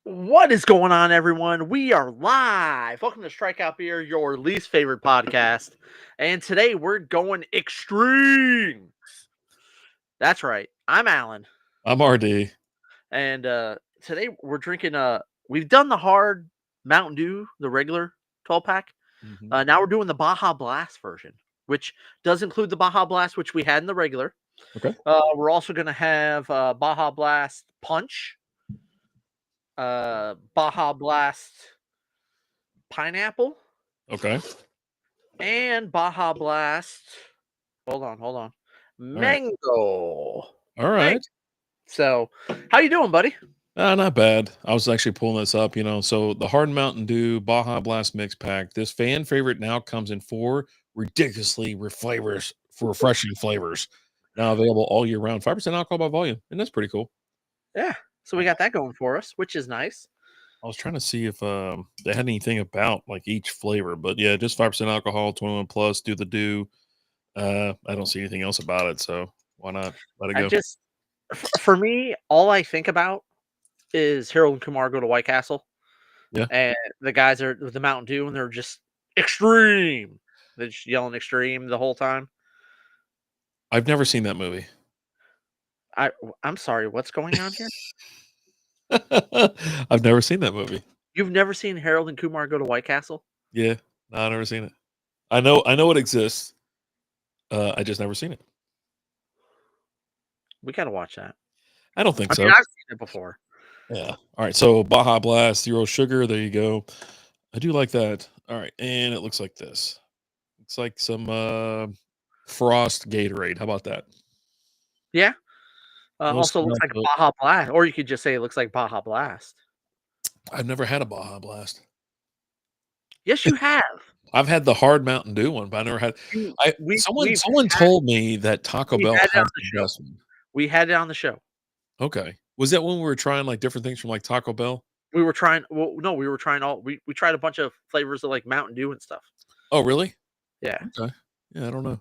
What is going on, everyone? We are live. Welcome to Strikeout Beer, your least favorite podcast. And today we're going extreme. That's right. I'm Alan. I'm RD. And today we're drinking we've done the hard Mountain Dew, the regular 12-pack. Mhm. Now we're doing the Baja Blast version, which does include the Baja Blast, which we had in the regular. Okay. We're also gonna have Baja Blast Punch, Baja Blast Pineapple, Okay. and Baja Blast. Hold on. All right. Mango. All Mango. right. So, how you doing, buddy? Not bad. I was actually pulling this up, So the Hard Mountain Dew Baja Blast mix pack, this fan favorite now comes in four ridiculously refreshing flavors. Now available all year round. 5% alcohol by volume. And that's pretty cool. Yeah. So we got that going for us, which is nice. I was trying to see if they had anything about like each flavor, but yeah, just 5% alcohol, 21 plus, do the do. I don't see anything else about it, so why not let it I go? just, for me, all I think about is Harold and Kumar go to White Castle, Yeah. and the guys are with the Mountain Dew, and they're just extreme. They're just yelling extreme the whole time. I've never seen that movie. I'm sorry, what's going on here? I've never seen that movie. You've never seen Harold and Kumar go to White Castle? Yeah, no, I've never seen it. I know it exists. I just never seen it. We gotta watch that. I don't think I mean, so. I've seen it before. Yeah. All right. So Baja Blast, 0 sugar. There you go. I do like that. All right, and it looks like this. It's like some Frost Gatorade. How about that? Yeah. Most Also looks like a Baja Blast, or you could just say it looks like Baja Blast. I've never had a Baja Blast. Yes, you have. I've had the hard Mountain Dew one, but I never had. Someone told me that Taco Bell had it on has the the show. best one. We had it on the show. Okay. Was that when we were trying like different things from like Taco Bell? We were trying. Well, no, we were trying we tried a bunch of flavors of like Mountain Dew and stuff. Oh, really? Yeah. Okay. Yeah, I don't know.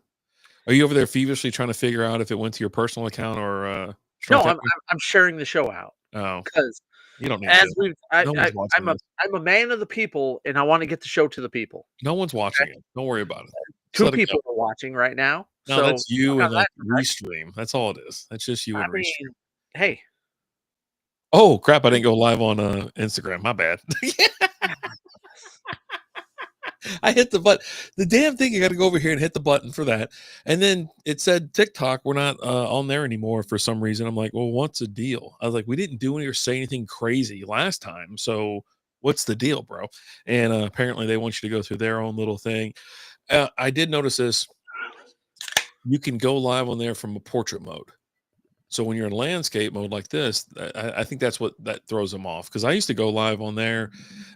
Are you over there feverishly trying to figure out if it went to your personal account or No, Strikeout? I'm sharing the show out Oh, because you don't need as to. we've No one's watching this. I'm a man of the people, and I want to get the show to the people. No one's watching it. Don't worry about it. Just Two let it go. people are watching right now. No, So that's you work and on like that. Restream. That's all it is. That's just you I and mean, Restream. hey, Oh crap! I didn't go live on Instagram. My bad. I hit the button. The damn thing, you got to go over here and hit the button for that. And then it said TikTok, we're not on there anymore for some reason. I'm like, well, what's the deal? I was like, we didn't do any or say anything crazy last time. So what's the deal, bro? And apparently they want you to go through their own little thing. I did notice this. You can go live on there from a portrait mode. So when you're in landscape mode like this, I think that's what that throws them off. Because I used to go live on there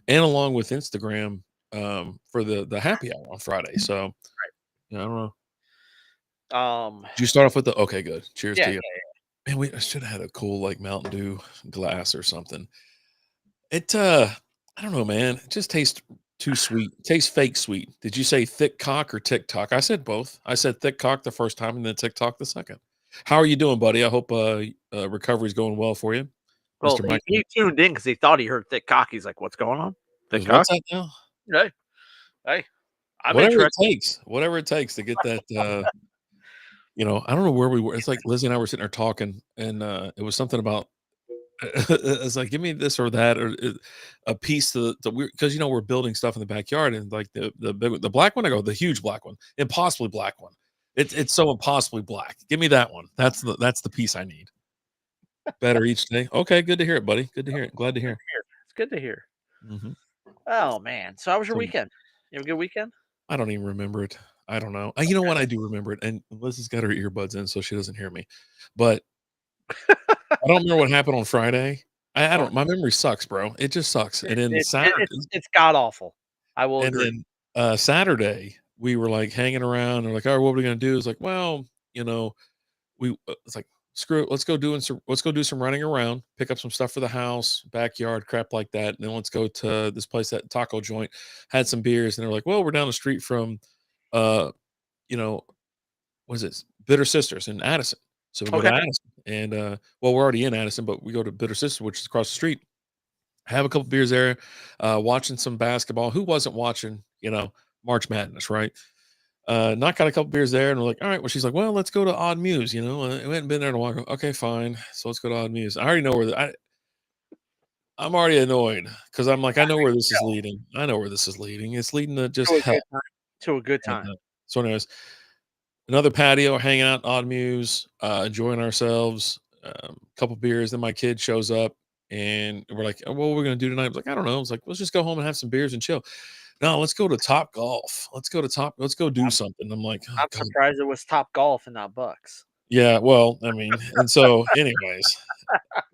and along with Instagram for the happy hour on Friday. So yeah, I don't know. Did you start off with the okay, good. Cheers to you. Man, I should have had a cool like Mountain Dew glass or something. It I don't know, man. It just tastes too sweet. It tastes fake sweet. Did you say thick cock or TikTok? I said both. I said thick cock the first time and then TikTok the second. How are you doing, buddy? I hope recovery's going well for you. well, Mr. Mike. he tuned in because he thought he heard thick cock. He's like, "What's going on? Thick cock? What's that now? Hey, I'm Whatever it interested." takes. Whatever it takes to get that I don't know where we were. It's like Lizzie and I were sitting there talking, and it was something about it's like give me this or that or a piece to the because we're building stuff in the backyard and like the black one. I go the huge black one, impossibly black one. It's so impossibly black. Give me that one. That's the piece I need. Better each day. Okay, good to hear it, buddy. Good to hear it. Glad to hear. It's good to hear. Mhm. Oh man, so how was your So weekend? You have a good weekend? I don't even remember it. I don't know. You know what? I do remember it, and Lizzie's got her earbuds in, so she doesn't hear me. But I don't remember what happened on Friday. I don't. My memory sucks, bro. It just sucks. And then Saturday, It's god awful. I will and agree. then Saturday, we were like hanging around. And like, all right, what are we gonna do? It's like, well, it's like screw it. Let's go do some running around, pick up some stuff for the house, backyard, crap like that. And then let's go to this place, that taco joint, had some beers, and they're like, well, we're down the street from uh, you know, what is this? Bitter Sisters in Addison. So we go to Okay. Addison. And well, we're already in Addison, but we go to Bitter Sisters, which is across the street. have a couple beers there, watching some basketball. Who wasn't watching, March Madness, right? Got a couple beers there, and we're like, all right. Well, she's like, well, let's go to Odd Muse. We hadn't been there in a while. Okay, fine. So let's go to Odd Muse. I already know I'm already annoyed because I'm like, I know where this is Yeah, leading. I know where this is leading. It's leading to just to a hell. good time. To a good And time. so, anyways, another patio, hanging out, Odd Muse, enjoying ourselves. A couple beers. Then my kid shows up, and we're like, "Oh, what are we gonna do tonight?" I was like, I don't know. I was like, let's just go home and have some beers and chill. No, let's go to Top Golf. Let's go to Top. Let's go do I'm something. I'm like, oh I'm god. surprised it was Top Golf and not Bucks. Yeah. Well, I mean, and so, anyways,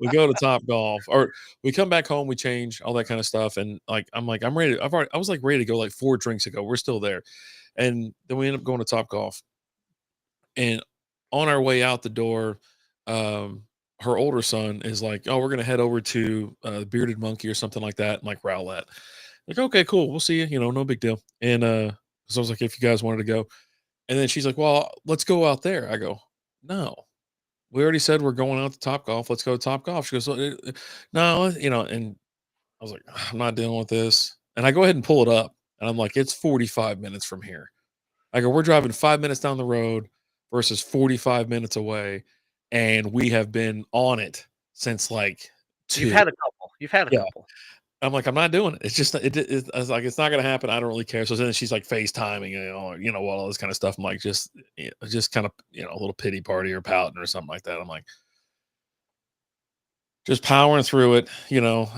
we go to Top Golf, or we come back home, we change all that kind of stuff, and I'm ready. I was like ready to go like 4 drinks ago. We're still there, and then we end up going to Top Golf. And on our way out the door, um, her older son is like, "Oh, we're gonna head over to Bearded Monkey or something like that," and like Rowlett. Like, okay, cool, we'll see you. No big deal. And so I was like, if you guys wanted to go, and then she's like, "Well, let's go out there." I go, "No, we already said we're going out to Top Golf. Let's go to Top Golf." She goes, "No, And I was like, "I'm not dealing with this." And I go ahead and pull it up, and I'm like, "It's 45 minutes from here." I go, we're driving 5 minutes down the road versus 45 minutes away, and we have been on it since like You've 2. had a couple. You've had a Yeah. couple. I'm like, I'm not doing it. It's just I was like, it's not gonna happen. I don't really care. So then she's like FaceTiming, all this kind of stuff. I'm like, just kind of, a little pity party or pouting or something like that. I'm like, just powering through it,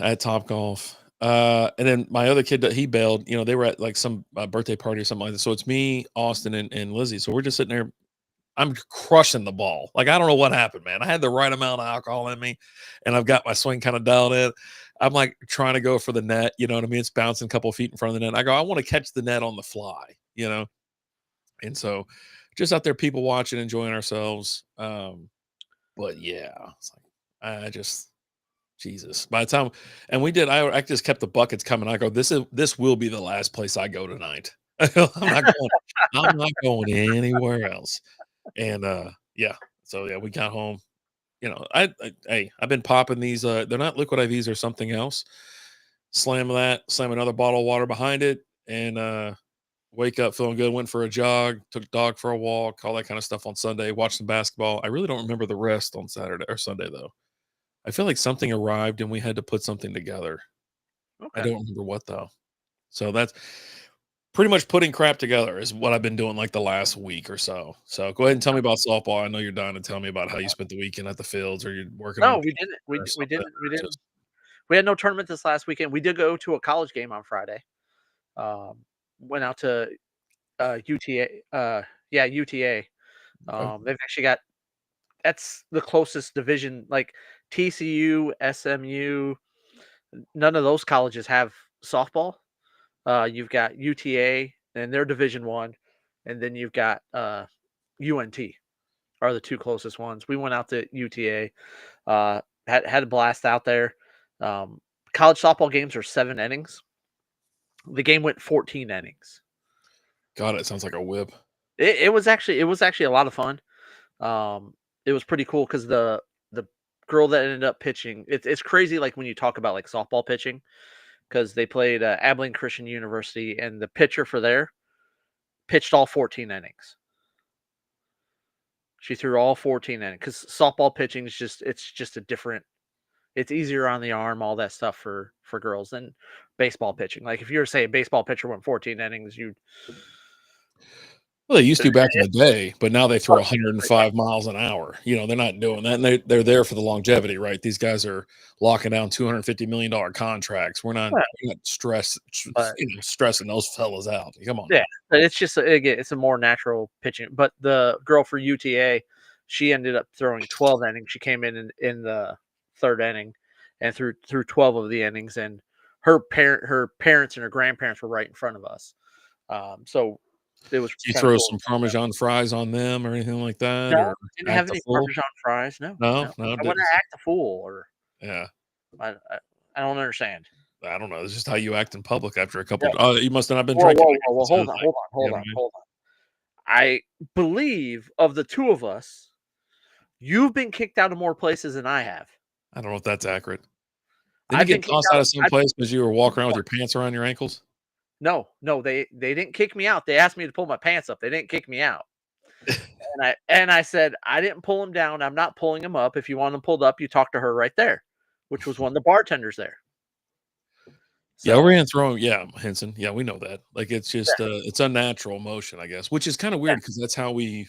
at Top Golf. And then my other kid that he bailed, they were at like some birthday party or something like that. So it's me, Austin, and Lizzie. So we're just sitting there. I'm crushing the ball. Like, I don't know what happened, man. I had the right amount of alcohol in me, and I've got my swing kind of dialed in. I'm like trying to go for the net. You know what I mean? It's bouncing a couple of feet in front of the net. I go, I want to catch the net on the fly. And so just out there, people watching, enjoying ourselves. But yeah, it's like, I just, Jesus. By the time, and we did, I just kept the buckets coming. I go, this will be the last place I go tonight. I'm not going anywhere else. And yeah, so yeah, we got home. Hey, I've been popping these. They're not liquid IVs or something else. Slam another bottle of water behind it, and wake up feeling good. Went for a jog, took the dog for a walk, all that kind of stuff on Sunday. Watched some basketball. I really don't remember the rest on Saturday or Sunday though. I feel like something arrived and we had to put something together. I Okay. don't remember what though. So that's pretty much putting crap together is what I've been doing like the last week or so. So go ahead and tell me about softball. I know you're dying to tell me about how you spent the weekend at the fields or you're working on No, we paper didn't. or something. We Or didn't. just We had no tournament this last weekend. We did go to a college game on Friday. Um, went out to UTA. Yeah, UTA. okay. They've actually got that's the closest division. Like TCU, SMU. None of those colleges have softball. You've got UTA and they're Division One, and then you've got UNT are the two closest ones. We went out to UTA. Had a blast out there. Um, College softball games are 7 innings. The game went 14 innings. God, it sounds like a whip. It was actually a lot of fun. Um, it was pretty cool because the girl that ended up pitching, it's crazy. Like when you talk about like softball pitching, because they played Abilene Christian University, and the pitcher for there pitched all 14 innings. She threw all 14 innings because softball pitching is just a different. It's easier on the arm, all that stuff for girls than baseball pitching. Like if you were to say a baseball pitcher went 14 innings, you Well, they used to back in the day, but now they throw right, 105 miles an hour. They're not doing that, and they're there for the longevity, right? These guys are locking down $250 million contracts. yeah, We're not but stressing those fellas out. Come on yeah, now. but it's just again, it's a more natural pitching. But the girl for UTA, she ended up throwing 12 innings. She came in the third inning and threw 12 of the innings. And her parents and her grandparents were right in front of us. So it was Do you kind of throw cool. some Parmesan fries on them or anything like that, No, or didn't have act a any fool? Parmesan fries. No, No, no. no, I want didn't. to act a fool, or Yeah, I, I, I don't understand. I don't know. It's just how you act in public after a couple. Yeah. You must have not been Whoa, drinking. whoa, I whoa, guess whoa! is the Hold other on, thing. hold on, You hold know on, what I mean? hold on. I believe of the two of us, you've been kicked out of more places than I have. I don't know if that's accurate. Didn't you I've been get kicked tossed out out. of some place because you were walking around with your pants around your ankles? No, no, they didn't kick me out. They asked me to pull my pants up. They didn't kick me out. And I said, I didn't pull them down. I'm not pulling them up. If you want them pulled up, you talk to her right there, which was one of the bartenders there. Yeah, we're So gonna throw. Yeah, Henson. Yeah, we know that. Like it's just it's unnatural motion, I guess, which is kind of yeah, weird because that's how we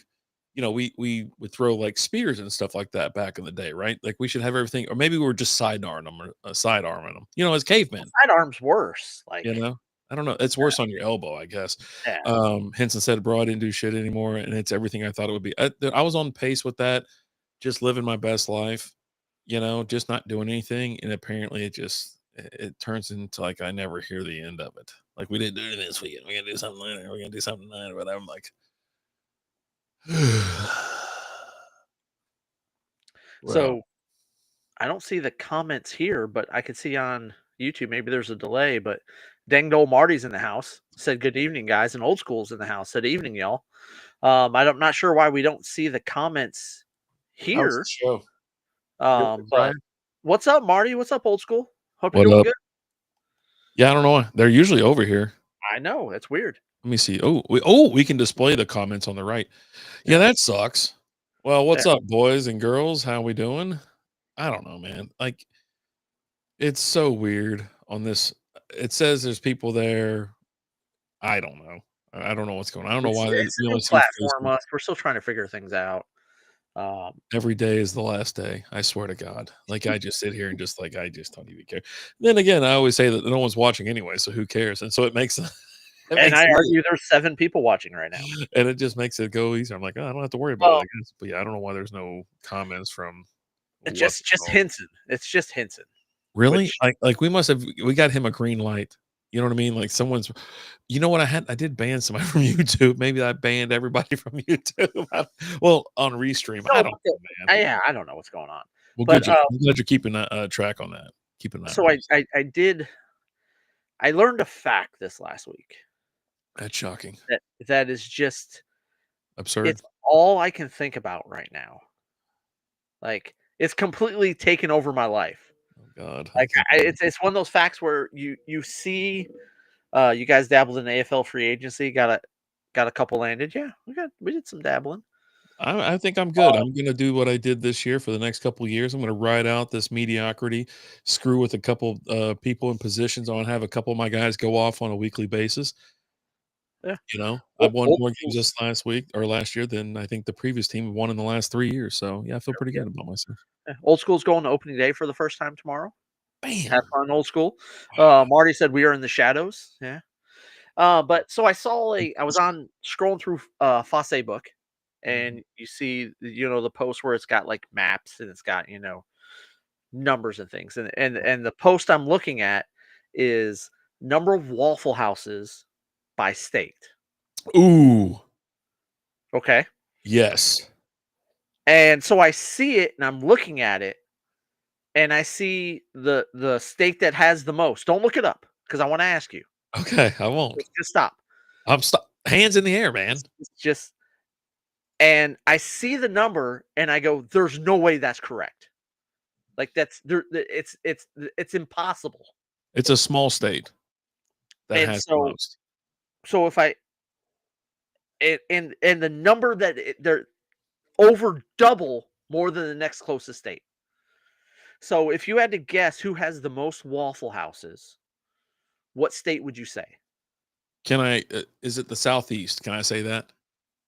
would throw like spears and stuff like that back in the day, right? Like we should have everything, or maybe we were just sidearming them or sidearming them, as cavemen. sidearm's worse. You Like, know, I don't know. It's worse on your elbow, I guess. yeah. Henson said, "Bro, I didn't do shit anymore, and it's everything I thought it would be." I was on pace with that, just living my best life, just not doing anything, and apparently it turns into like I never hear the end of it. Like we didn't do anything this weekend. We're gonna do something later. We're gonna do something later. But I'm like, well, So I don't see the comments here, but I could see on YouTube. Maybe there's a delay, but Dang Old Marty's in the house. Said good evening, guys, and Old School's in the house. Said evening, y'all. I'm not sure why we don't see the comments how's the here. show? But what's up, Marty? What's up, Old School? Hope you're What doing up? good. Yeah, I don't know why. They're usually over here. I know it's weird. Let me see. We can display the comments on the right. Yeah, Yeah, that sucks. Well, yeah. what's up, boys and girls? How we doing? I don't know, man. Like, it's so weird on this. It says there's people there. I don't know. I don't know what's going on. I don't know It's why it's we a new only see platform. Facebook. We're still trying to figure things out. Every day is the last day. I swear to God. Like I just sit here and just like I just don't even care. Then again, I always say that no one's watching anyway, so who cares? And so it makes it And makes I it, argue there's 7 people watching right now. and it just makes it go easier. I'm like, oh, I don't have to worry about it, Well, I guess. But yeah, I don't know why there's no comments from it's what the just hell. Hinson. It's just Hinson, Really? which Like we got him a green light. You know what I mean? Like someone's you know what I did ban somebody from YouTube. Maybe I banned everybody from YouTube. Well, on Restream. I no, don't but know, man. yeah, I don't know what's going on. Well, But, I'm glad you're keeping track on that. Keeping that so on us. I learned a fact this last week That's shocking. that is just Absurd. it's all I can think about right now. Like, it's completely taken over my life. Oh God. I Like, can't believe it's one of those facts where you see, you guys dabbled in AFL free agency, got a couple landed. Yeah, we did some dabbling. I think I'm good. I'm gonna do what I did this year for the next couple of years. I'm gonna ride out this mediocrity, screw with a couple people in positions. I want to have a couple of my guys go off on a weekly basis. Yeah. I Old won old more school games this last week or last year than I think the previous team won in the last 3 years. So yeah, I feel pretty yeah, good about myself. yeah. Old school's going to opening day for the first time tomorrow. Have Bam. fun, old school. Marty said we are in the shadows. Yeah. But so I was on scrolling through Facebook, Mhm. and you see the post where it's got like maps and it's got numbers and things, and the post I'm looking at is number of Waffle Houses by state. Ooh, Okay. yes. And so I see it and I'm looking at it and I see the state that has the most. Don't look it up because I want to ask you. Okay, I won't. Just stop. I'm stop. Hands in the air, man. It's just and I see the number and I go, there's no way that's correct. Like that's there it's impossible. It's a small state that And has the so most. so if I and the number they're over double more than the next closest state. So if you had to guess who has the most Waffle Houses, what state would you say? Can I? Is it the Southeast? Can I say that?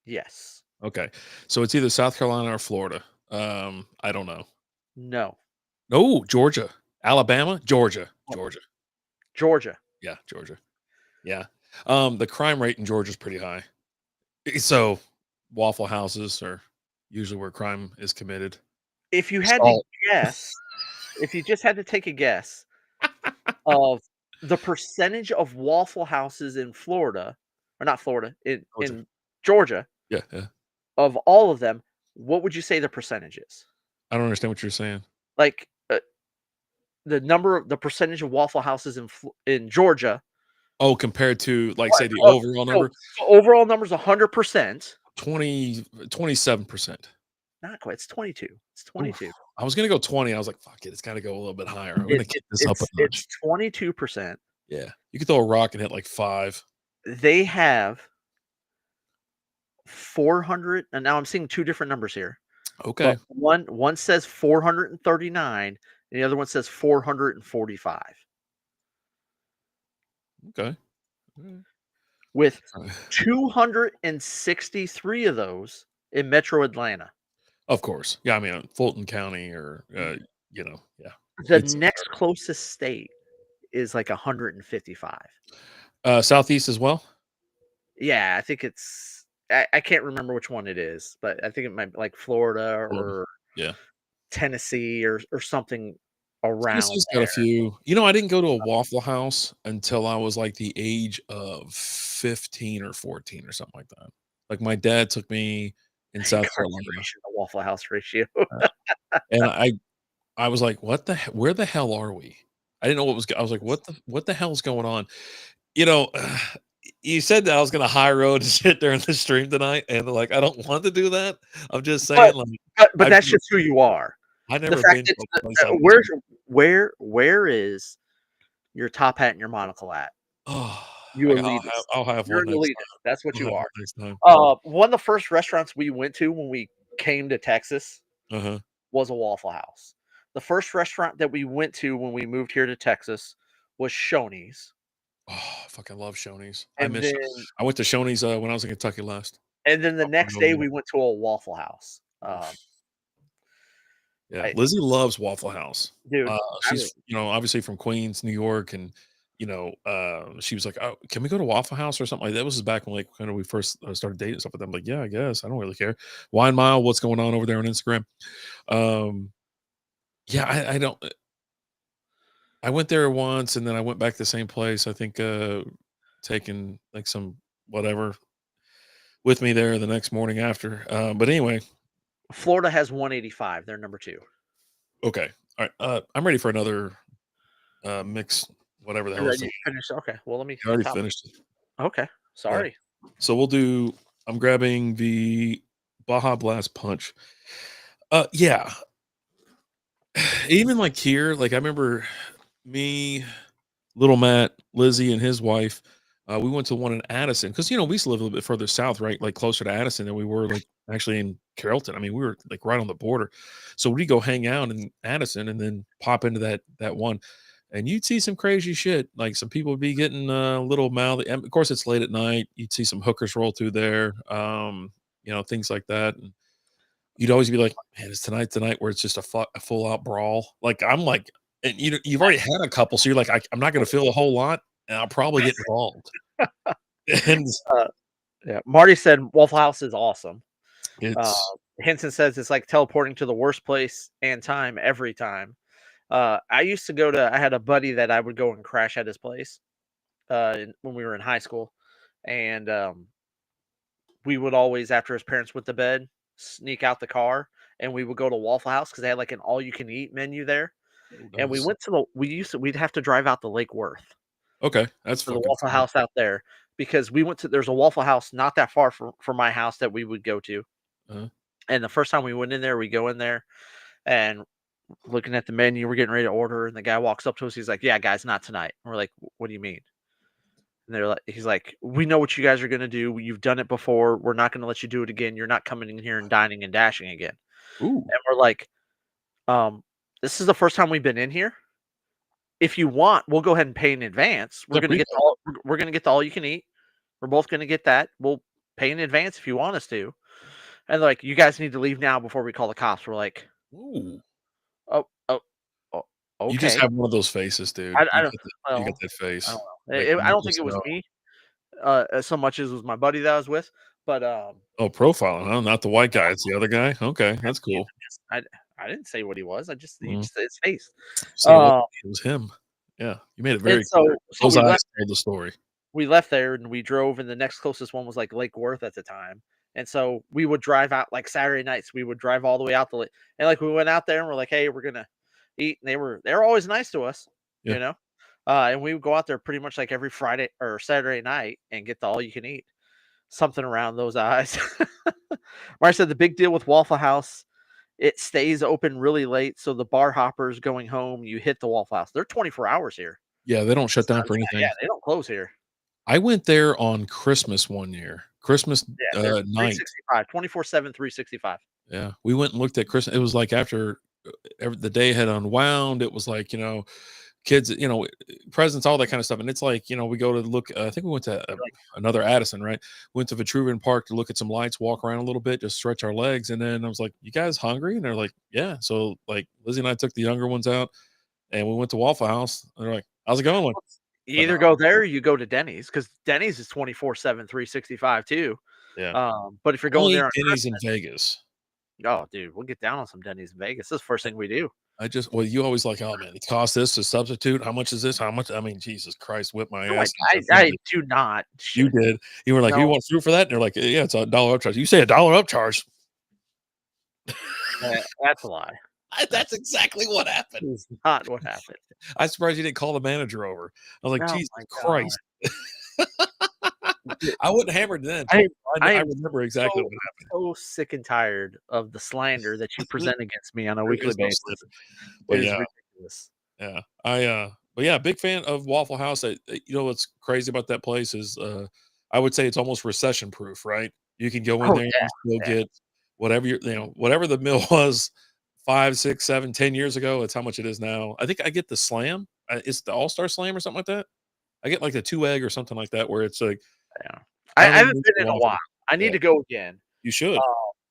Yes. Okay, so it's either South Carolina or Florida. I don't know. No. No, Georgia, Alabama, Georgia, Oh, Georgia. Georgia. Yeah, Georgia. Yeah. The crime rate in Georgia is pretty high. So Waffle Houses are usually where crime is committed. If you had to Salt. guess, if you just had to take a guess of the percentage of Waffle Houses in Florida, or not Florida, Georgia. in Georgia, Yeah, yeah. of all of them, what would you say the percentage is? I don't understand what you're saying. Like the percentage of Waffle Houses in Georgia. Oh, compared to like What? say the overall So, number, so overall number's 100%. 27%. Not quite. It's 22. It's Oof. 22. I was gonna go 20. I was like, fuck it, it's got to go a little bit higher. I'm gonna kick this up a It's notch. 22%. Yeah, you could throw a rock and hit like 5. They have 400, and now I'm seeing two different numbers here. Okay, But one says 439, and the other one says 445. okay. Mm. With 263 of those in Metro Atlanta. Of course, yeah. I mean, Fulton County, or yeah, The it's next closest state is like 155. southeast as well. Yeah, I think I can't remember which one it is, but I think it might be like Florida Florida. or Yeah, Tennessee or something around Tennessee's got a there. few. I didn't go to a Waffle House until I was like the age of 15 or 14 or something like that. Like my dad took me in South Carbs Carolina, ratio, the Waffle House ratio. and I was like, where the hell are we? I didn't know what was. I was like, what the hell's going on? You know, you said that I was gonna high road and sit there in the stream tonight, and like I don't want to do that. I'm just saying, But like but I've that's just who you are. I've The never fact been that to a place like this. where is your top hat and your monocle at? Oh, You elitist. I'll have You're one an next elitist. time. That's what I'll you have are. one next time. One of the first restaurants we went to when we came to Texas Uh-huh. was a Waffle House. The first restaurant that we went to when we moved here to Texas was Shoney's, Oh, I fucking love Shoney's. and then I went to Shoney's when I was in Kentucky last. the I'll probably next go day again. we went to a Waffle House. Oof. Yeah, I Lizzie loves Waffle House. dude, I She's, obviously from Queens, New York, and she was like, "Oh, can we go to Waffle House or something like that?" Was back when like kind of we first started dating and stuff with them. Like, yeah, I guess I don't really care. Wine Mile, what's going on over there on Instagram? Um, yeah, I don't. I went there once, and then I went back to the same place. I think taking like some whatever with me there the next morning after. But anyway, Florida has 185. They're number 2. okay, all right. I'm ready for another mix, whatever the hell You're this ready thing. to finish? Okay. Well, let me I already top. finished it. Okay. Yeah. Sorry. So we'll do. I'm grabbing the Baja Blast Punch. Yeah. Even like here, like I remember me, little Matt, Lizzie, and his wife. We went to one in Addison because we used to live a little bit further south, right? Like closer to Addison than we were like actually in Carrollton. I mean, we were like right on the border. So we go hang out in Addison and then pop into that one, and you'd see some crazy shit. Like some people would be getting a little mouthy. And of course, it's late at night. You'd see some hookers roll through there, things like that. And you'd always be like, man, is tonight where it's just a full out brawl? Like I'm like, and you've already had a couple, so you're like, I'm not going to feel a whole lot, and I'll probably get involved. And Uh, yeah. Marty said Waffle House is awesome. Uh, it's Henson says it's like teleporting to the worst place and time every time. I used to go to. I had a buddy that I would go and crash at his place when we were in high school, and we would always, after his parents went to bed, sneak out the car, and we would go to Waffle House because they had like an all-you-can-eat menu there. oh, And we nice. went to the. We'd have to drive out to Lake Worth Okay, that's to the fucking Waffle fun. House out there because we went to. There's a Waffle House not that far from my house that we would go to. Uh, And the first time we went in there, we go in there and looking at the menu, we're getting ready to order, and the guy walks up to us. He's like, "Yeah, guys, not tonight." And we're like, "What do you mean?" And he's like, "We know what you guys are gonna do. You've done it before. We're not gonna let you do it again. You're not coming in here and dining and dashing again." ooh, And we're like, um, "This is the first time we've been in here. If you want, we'll go ahead and pay in advance. yeah, prepay. We're gonna get the all you can eat. We're both gonna get that. We'll pay in advance if you want us to." And like, "You guys need to leave now before we call the cops." We're like, Ooh, "Oh, oh, oh you just okay." have one of those faces, dude. I don't You got well, that I face. don't know. Like I you don't think just it was know. me, so much as it was my buddy that I was with, but, Oh, profiling, huh? Not the white guy. It's the other guy. Okay, that's yeah, cool. I didn't say what he was. He Mm, just said his face. said Uh, it was him. Yeah, you made it and very clear. so Those eyes told the story. we left there and we drove, and the next closest one was like Lake Worth at the time. And so we would drive out like Saturday nights. We would drive all the way out the lake, and like we went out there and we're like, "Hey, we're gonna eat." And they were always nice to us, Yeah. you know. And we would go out there pretty much like every Friday or Saturday night and get the all you can eat. Something around those eyes. Where I said the big deal with Waffle House it stays open really late. So the bar hoppers going home, you hit the Waffle House. They're 24 hours here. Yeah, they don't shut down for Yeah, anything. yeah, they don't close here. I went there on Christmas one year. Christmas Yeah, they're night. 365, 24/7, 365. Yeah, we went and looked at Christmas. It was like after the day had unwound. It was like kids, presents, all that kind of stuff. And it's like we go to look. I think we went to Like, another Addison, right? Went to Vitruvian Park to look at some lights, walk around a little bit, just stretch our legs. And then I was like, "You guys hungry?" And they're like, "Yeah." So like Lizzie and I took the younger ones out, and we went to Waffle House. And they're like, "How's it going?" Like, you either go phenomenal. there or you go to Denny's because Denny's is 24/7, 365 too. Yeah, But if you're going only there ate on Denny's in Christmas, Vegas. oh, dude, we'll get down on some Denny's in Vegas. This is the first thing we do. Well, you always like, oh man, it costs this to substitute. How much is this? How much? I mean, Jesus Christ, whip my No, ass. I do not. You did. You were like, you No, want fruit for that? And they're like, yeah, it's $1 upcharge. You say $1 upcharge. that's a lie. That's exactly what happened. Is not what happened. I'm surprised you didn't call the manager over. I was like, Oh Jesus my Christ. god. I wouldn't hammer it then. I I am remember exactly what happened. so sick and tired of the slander that you present against me on a There weekly is no basis. slip. It But is yeah, ridiculous. yeah. But yeah, big fan of Waffle House. What's crazy about that place is I would say it's almost recession proof, right? You can go in Oh there and yeah, still yeah. get whatever whatever the meal was 5, 6, 7, 10 years ago. It's how much it is now. I think I get the slam. It's the All-Star Slam or something like that. I get like the 2 egg or something like that, where it's like Yeah. I I don't haven't know been the in a waffle. while. I Yeah, need to go again. you should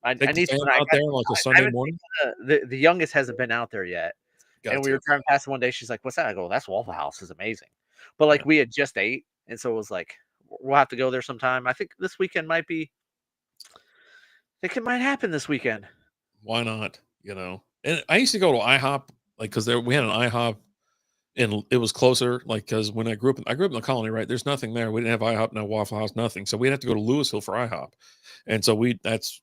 I take the need to. fam When I out there on like a I Sunday haven't morning. seen the youngest hasn't been out there yet, Got and we to. were driving past it one day. She's like, "What's that?" I go, "That's Waffle House. Is amazing." But Yeah. like we had just ate, and so it was like we'll have to go there sometime. I think this weekend might be. I think it might happen this weekend. Why not? And I used to go to IHOP, like, because we had an IHOP and it was closer, like, because when I grew up in the colony, right? There's nothing there. We didn't have IHOP, no Waffle House, nothing. So we'd have to go to Louisville for IHOP. And so that's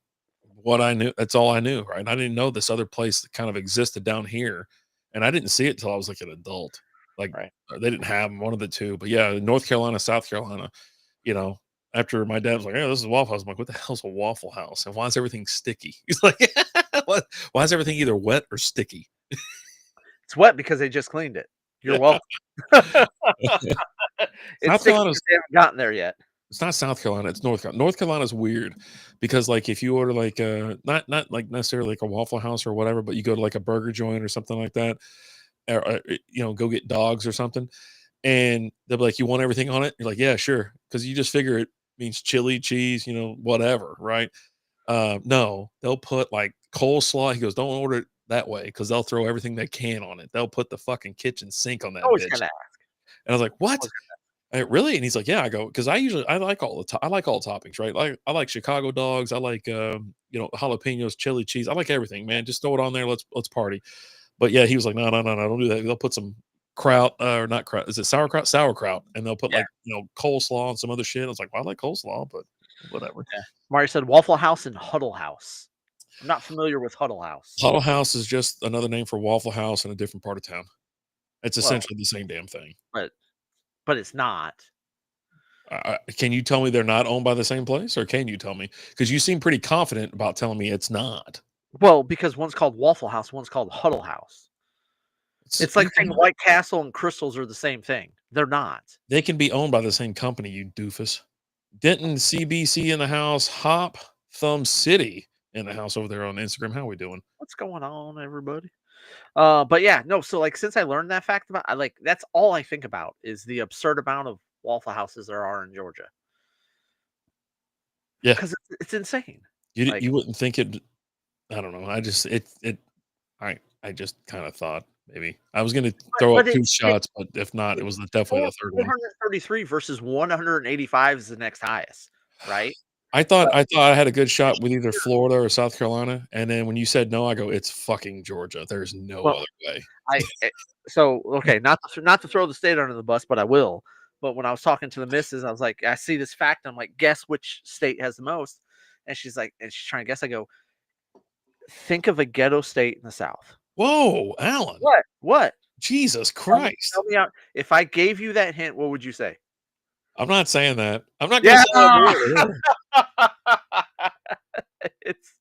what I knew. That's all I knew, right? I didn't know this other place that kind of existed down here. And I didn't see it till I was like an adult. Like, Right. they didn't have 'em, one of the two. But yeah, North Carolina, South Carolina, you know, after my dad was like, "Yeah, this is a Waffle House." I'm like, "What the hell's a Waffle House? And why is everything sticky?" He's like, "What? Why is everything either wet or sticky?" It's wet because they just cleaned it. You're Yeah. welcome. It's South sticky Carolina's because they haven't gotten there yet. It's not South Carolina, it's North Carolina. North Carolina's weird because, like, if you order, like, not like necessarily like a Waffle House or whatever, but you go to, like, a burger joint or something like that, or go get dogs or something, and they'll be like, "You want everything on it?" You're like, "Yeah, sure," because you just figure it means chili, cheese, whatever, right? No, they'll put, like, coleslaw. He goes, "Don't order it that way because 'cause they'll throw everything they can on it. They'll put the fucking kitchen sink on that Always bitch." gonna And I was like, "What?" always Really? And he's like, "Yeah." I go, "'Cause I like I like all the toppings, right? Like, I like Chicago dogs. I like, jalapenos, chili cheese. I like everything, man. Just throw it on there. Let's party." But yeah, he was like, "No, no, no, no, don't do that. They'll put some kraut, or not kraut. Is it sauerkraut? Sauerkraut. And they'll put, Yeah, like, coleslaw and some other shit." I was like, "Well, I like coleslaw, but whatever." yeah. Mario said Waffle House and Huddle House. I'm not familiar with Huddle House. Huddle House is just another name for Waffle House in a different part of town. It's Well, essentially the same damn thing. but but it's not. Can you tell me they're not owned by the same place, or can you tell me? Because you seem pretty confident about telling me it's not. Well, because one's called Waffle House, one's called Huddle House. It's like You can saying White Castle and Crystals are the same thing. They're not. They can be owned by the same company, you doofus. Denton CBC in the house, Hop Thumb City in the house over there on Instagram. How we doing? What's going on, everybody? But yeah, no. So like, since I learned that fact about, I like that's all I think about is the absurd amount of Waffle Houses there are in Georgia Yeah, because it's insane. you Like, you wouldn't think it. I don't know. I just it. I just kind of thought maybe I was going to throw but up two it's shots, but if not, it was definitely the third one. 433 versus 185 is the next highest, right? I thought I had a good shot with either Florida or South Carolina, and then when you said no, I go, it's fucking Georgia. There's no Well, other way. so okay, not to throw the state under the bus, but I will. But when I was talking to the missus, I was like, I see this fact. I'm like, guess which state has the most? And she's like, and she's trying to guess. I go, think of a ghetto state in the South. Whoa, Alan! What? What? Jesus Tell me, Christ! tell me out. If I gave you that hint, what would you say? I'm not saying that. I'm not going to Yeah. say I agree with it either. it's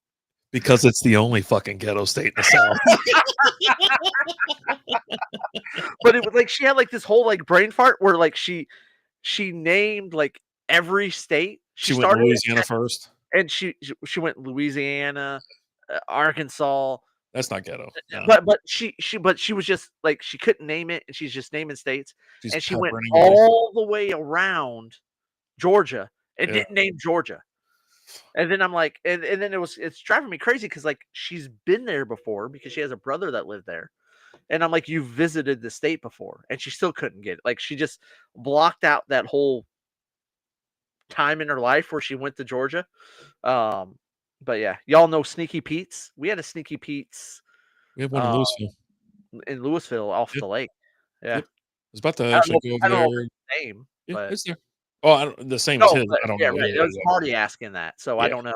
Because it's the only fucking ghetto state in the South. But it was like she had like this whole like brain fart where like she named like every state. She She went to started Louisiana first. and she went Louisiana, Arkansas, That's not ghetto. No. but she was just like she couldn't name it, and she's just naming states, She's and she went peppering everybody. all the way around Georgia and Yeah. didn't name Georgia. And then I'm like, and then it's driving me crazy because like she's been there before because she has a brother that lived there. And I'm like, you visited the state before, and she still couldn't get it. Like she just blocked out that whole time in her life where she went to Georgia. Um, but yeah, y'all know Sneaky Pete's. We had a Sneaky Pete's We have one in uh, Louisville. in Louisville off Yep. the lake. Yeah, Yep. I was about to actually go I over don't know if there. it's the same, Yeah, but it's there. Oh, I don't, the same as no, his. but I don't yeah, know. right. It was Marty asking that, so I Yeah. don't know.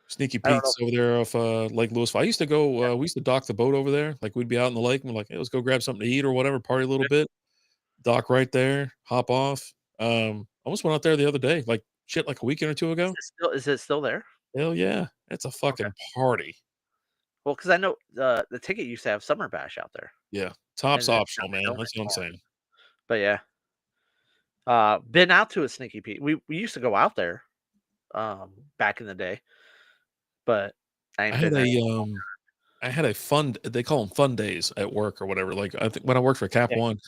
Sneaky I don't know. Pete's over there off Lake Louisville. I used to go. We used to dock the boat over there. Like we'd be out in the lake and we're like, hey, let's go grab something to eat or whatever. Party a little bit. Dock right there. Hop off. Almost went out there the other day. Like shit, like a weekend or two ago. Is it still there? Hell yeah, it's a Okay. fucking party. Well, because I know the ticket used to have Summer Bash out there, Yeah, top's and optional, man. don't That's what I'm anymore. saying. But yeah, been out to a Sneaky Pete. We used to go out there, back in the day, but I I ain't had been there. I had a fun. They call them fun days at work or whatever. Like I think when I worked for Cap Yeah, One,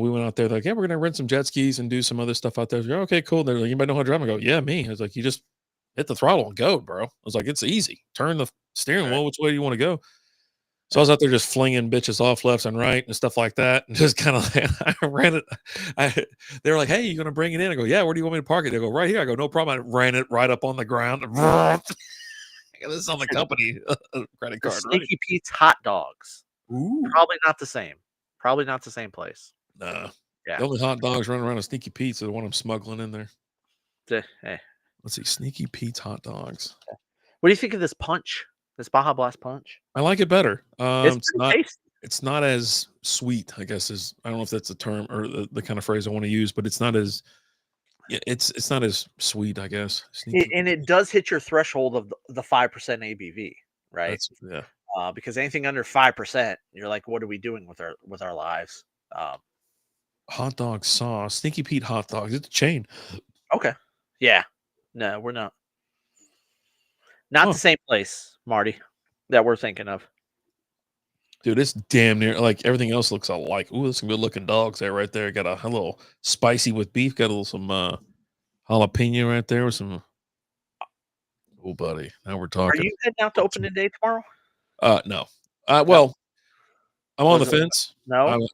we went out there. They're like, yeah, we're gonna rent some jet skis and do some other stuff out there. I was like, okay, cool. They're like, anybody know how to drive? I go, yeah, me. I was like, you just hit the throttle and go, bro. I was like, it's easy. Turn the steering right. wheel which way you want to go. So I was out there just flinging bitches off left and right and stuff like that, and just kind of I ran it. I they were like, "Hey, you gonna bring it in?" I go, "Yeah." Where do you want me to park it? They go, "Right here." I go, "No problem." I ran it right up on the ground. This is on the company credit The card, right? Sneaky Pete's hot dogs. Ooh, Probably not the same. Probably not the same place. nah. Yeah. The only hot dogs running around a Sneaky Pete's are the one I'm smuggling in there. Hey. Let's see, Sneaky Pete's hot dogs. What do you think of this punch? This Baja Blast punch? I like it better. It's pretty tasty. It's not as sweet, I guess, as I don't know if that's the term or the kind of phrase I want to use, but it's not as yeah, it's not as sweet, I guess. Sneaky. And it does hit your threshold of the 5% ABV, right? That's yeah. Because anything under 5%, you're like, what are we doing with our lives? Um, Hot dog sauce, Sneaky Pete hot dogs. It's a chain. okay, yeah, no, we're not Huh. the same place, Marty, that we're thinking of. Dude, it's damn near like everything else looks alike. Ooh, there's some good looking dogs there, right there. Got a little spicy with beef. Got a little some jalapeno right there with some. Oh, buddy, now we're Are talking. you heading out to opening day tomorrow? No. No. Well, I'm on the Was it- fence. No.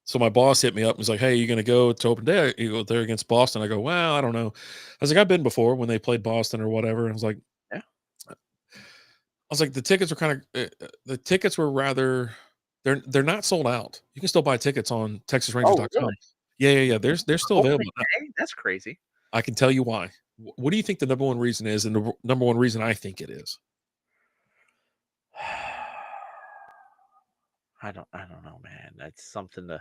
So my boss hit me up and was like, "Hey, you gonna go to open day? You go there against Boston?" I go, "Well, I don't know." I was like, "I've been before when they played Boston or whatever." I was like, Yeah. the tickets were kind of the tickets were rather they're not sold out. You can still buy tickets on Oh, TexasRangers.com. really? Yeah. They're still Opening available. day? That's crazy. I can tell you why. What do you think the number one reason is, and the number one reason I think it is? I don't know, man. That's something to.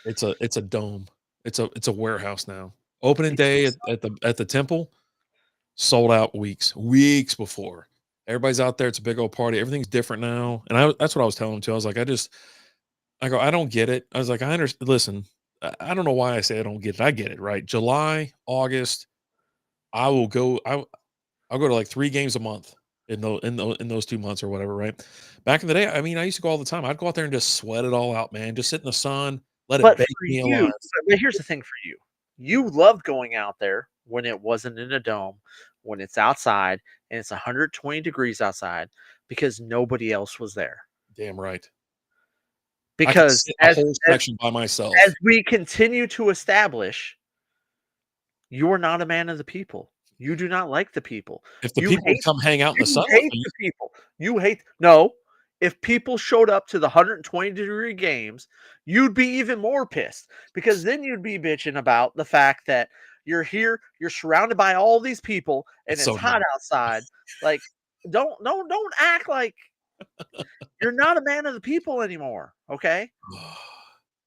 It's a dome. It's a warehouse now. Opening day at the temple sold out weeks before. Everybody's out there. It's a big old party. Everything's different now. And that's what I was telling them too. I was like, I go, I don't get it. I was like, I understand. Listen, I don't know why I say I don't get it. I get it, right? July, August, I will go. I'll go to like 3 games a month in those 2 months or whatever, right? Back in the day, I mean, I used to go all the time. I'd go out there and just sweat it all out, man. Just sit in the sun, let it But bake for me you, alive. but here's the thing for you. You loved going out there when it wasn't in a dome, when it's outside and it's 120 degrees outside because nobody else was there. Damn right. I could Because sit a whole section by myself. as we continue to establish, you are not a man of the people. You do not like the people. If the You people would hate come hang out in the you sun with hate me, the people. You hate no. If people showed up to the 120-degree games, you'd be even more pissed because then you'd be bitching about the fact that you're here, you're surrounded by all these people, and it's it's so hot outside. Like, don't act like you're not a man of the people anymore. Okay.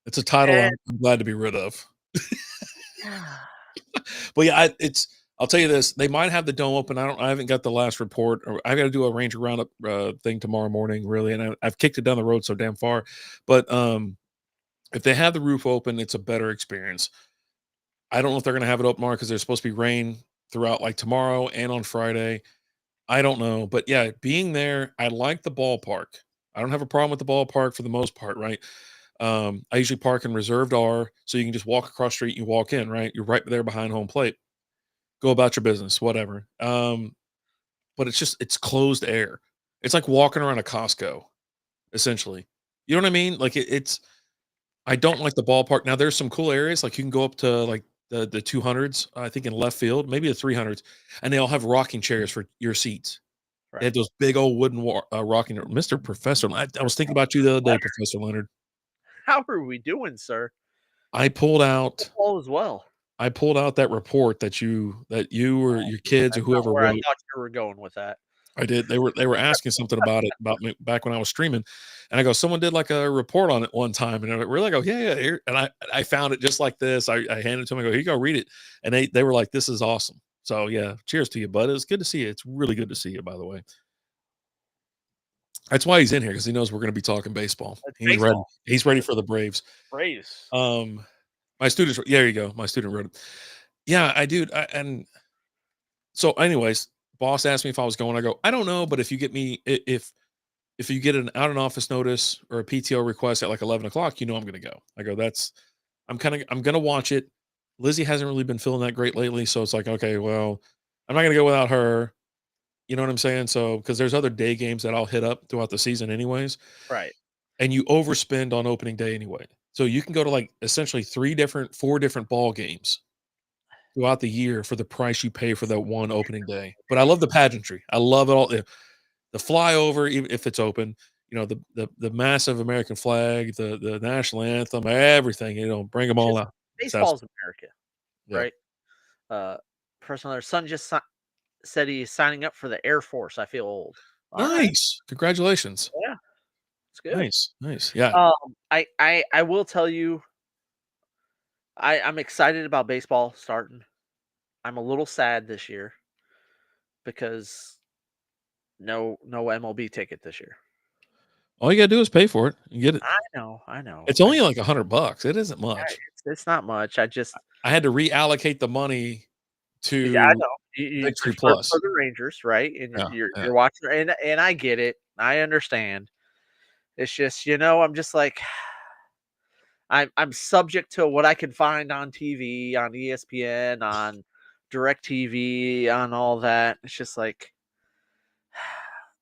it's a title And I'm glad to be rid of. But yeah, I'll tell you this: they might have the dome open. I haven't got the last report. Or I got to do a Ranger Roundup thing tomorrow morning, really, and I've kicked it down the road so damn far. But if they have the roof open, it's a better experience. I don't know if they're going to have it open tomorrow because there's supposed to be rain throughout, like tomorrow and on Friday. I don't know, but yeah, being there, I like the ballpark. I don't have a problem with the ballpark for the most part, right? I usually park in reserved R, so you can just walk across the street. You walk in, right? You're right there behind home plate. Go about your business, whatever. But it's closed air. It's like walking around a Costco, essentially. You know what I mean? Like it's. I don't like the ballpark. Now there's some cool areas, like you can go up to like the 200s, I think in left field, maybe the 300s, and they all have rocking chairs for your seats. They Right. had those big old wooden rocking. Mr. Professor, I was thinking about you the other day, Professor Leonard. How are we doing, sir? I pulled out All as well. that report that you or your kids or That's not whoever where I wrote. thought you were going with that. I did. They were asking something about it about me back when I was streaming, and I go, someone did like a report on it one time, and I really go, yeah, here. And I found it just like this. I handed it to them. I go, here you go, read it, and they were like, this is awesome. So yeah, cheers to you, bud. It's good to see you. It's really good to see you, by the way. That's why he's in here because he knows we're going to be talking baseball. It's He's ready. baseball. He's ready for the Braves. Braves. My students. Yeah, there you go. My student wrote it. Yeah, I do. And so, anyways, boss asked me if I was going. I go, I don't know, but if you get me, if you get an out of office notice or a PTO request at like 11 o'clock, you know I'm going to go. I go, I'm going to watch it. Lizzie hasn't really been feeling that great lately, so it's like, okay, well, I'm not going to go without her. You know what I'm saying? So, because there's other day games that I'll hit up throughout the season, anyways. Right. And you overspend on opening day anyway. So you can go to like essentially 4 different ball games throughout the year for the price you pay for that one opening day. But I love the pageantry. I love it all. The flyover, even if it's open, you know, the massive American flag, the national anthem, everything, you know, bring them all Just out. baseball's America, Yeah. right? Personally, our son just said he's signing up for the Air Force. I feel old. All right. Nice. Congratulations. Yeah, it's good. Nice. Nice. Yeah. I will tell you, I'm excited about baseball starting. I'm a little sad this year because no MLB ticket this year. All you gotta do is pay for it and get it. I know. It's only like $100. It isn't much. It's not much. I had to reallocate the money Yeah, I to know. You Victory for Plus. the Rangers, right? And Yeah. Yeah. you're watching, and I get it. I understand. It's just, I'm just like I'm subject to what I can find on TV, on ESPN, on DirecTV, on all that. It's just like,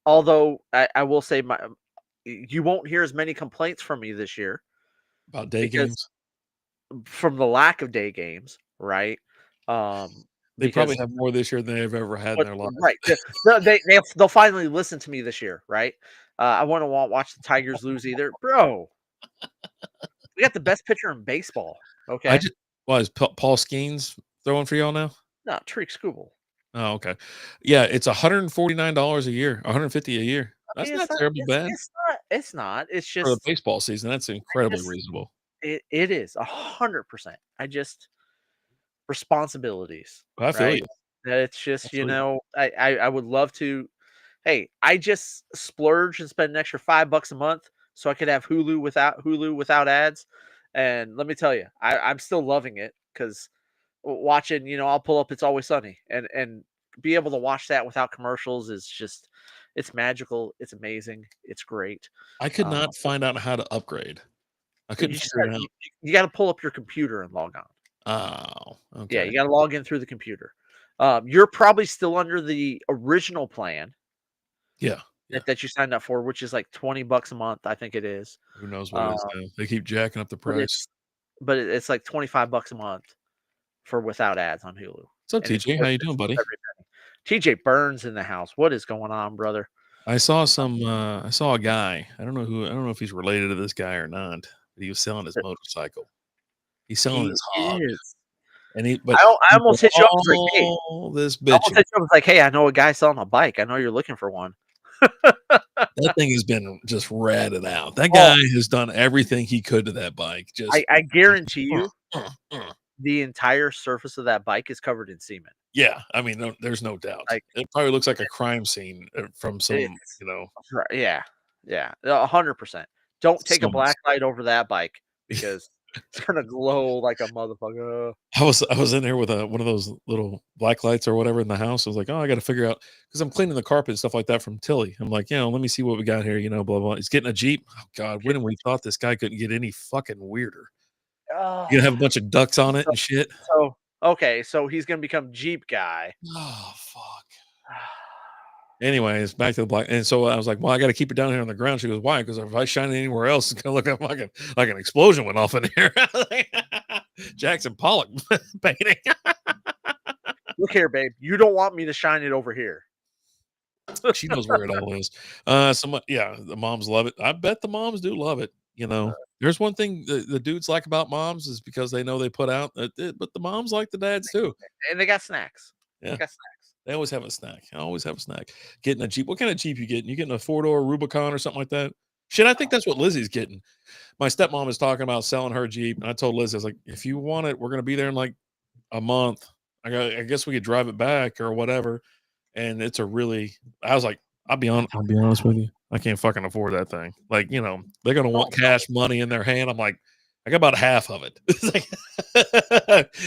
although I will say you won't hear as many complaints from me this year About day because games. from the lack of day games, right? They probably Because have more this year than they've ever had in their life. right, they'll finally listen to me this year, right? I want to watch the Tigers lose either, bro. We got the best pitcher in baseball. I Okay, just is Paul Skeens throwing for y'all now? no, Tariq Skubal. Oh, okay. Yeah, it's $149 a year, 150 a year. I That's mean, not terribly bad it's not. It's for the just, baseball season. That's incredibly reasonable. it is 100%. I just responsibilities, I feel right? you. That it's I just, feel you. I would love to. Hey, I just splurge and spend an extra $5 a month so I could have Hulu without ads. And let me tell you, I'm still loving it because watching, I'll pull up It's Always Sunny and be able to watch that without commercials is just, it's magical. It's amazing. It's great. I could Uh, not find out how to upgrade. I you couldn't just figure it out. you got to pull up your computer and log on. Oh, Yeah, okay. you got to log in through the computer. You're probably still under the original plan Yeah, yeah. that you signed up for, which is like $20 a month, I think it is. Who knows what it Um, is now? They keep jacking up the but price. it's like $25 a month for without ads on Hulu, What's up, and it's TJ? How worth you it doing, buddy? every penny. TJ Burns in the house. What is going on, brother? I saw I saw a guy. I don't know if he's related to this guy or not, but he was selling his motorcycle. He's selling He his hog. is. And I he did almost hit you up. It's like, hey, all this I almost bitching. hit you up. It's like, hey, I know a guy selling a bike. I know you're looking for one. That thing has been just ratted out. That Oh, guy has done everything he could to that bike. Just I guarantee you, uh, uh. the entire surface of that bike is covered in semen. Yeah, I mean, there's no doubt. Like It probably looks like a crime scene from some, it's right, yeah, yeah, 100%. Don't take a some. black light over that bike because it's gonna glow like a motherfucker. I was in there with one of those little black lights or whatever in the house. I was like, oh, I got to figure out because I'm cleaning the carpet and stuff like that from Tilly. I'm like, let me see what we got here. Blah blah. He's getting a Jeep. Oh God, when we thought this guy couldn't get any fucking weirder. Oh, You gonna have a bunch of ducks on it so and shit. so okay, so he's gonna become Jeep guy. Oh fuck. Anyways, back to the black. And so I was like, well, I got to keep it down here on the ground. She goes, why? Because if I shine it anywhere else, it's gonna look like an explosion went off in here. Jackson Pollock painting. Look here, babe. You don't want me to shine it over here. She knows where it all is. Yeah, the moms love it. I bet the moms do love it. There's one thing the dudes like about moms is because they know they put out, but the moms like the dads too. And they got snacks. Yeah. They got snacks. They always have a snack. I always have a snack. Getting a Jeep. What kind of Jeep you getting? You getting a 4-door Rubicon or something like that? Shit, I think that's what Lizzie's getting. My stepmom is talking about selling her Jeep, and I told Lizzie, I was like, if you want it, we're gonna be there in like a month. I guess we could drive it back or whatever. And it's a really, I was like, I'll be honest with you. I can't fucking afford that thing. Like, they're gonna want cash money in their hand. I'm like, I got about half of it. It's like,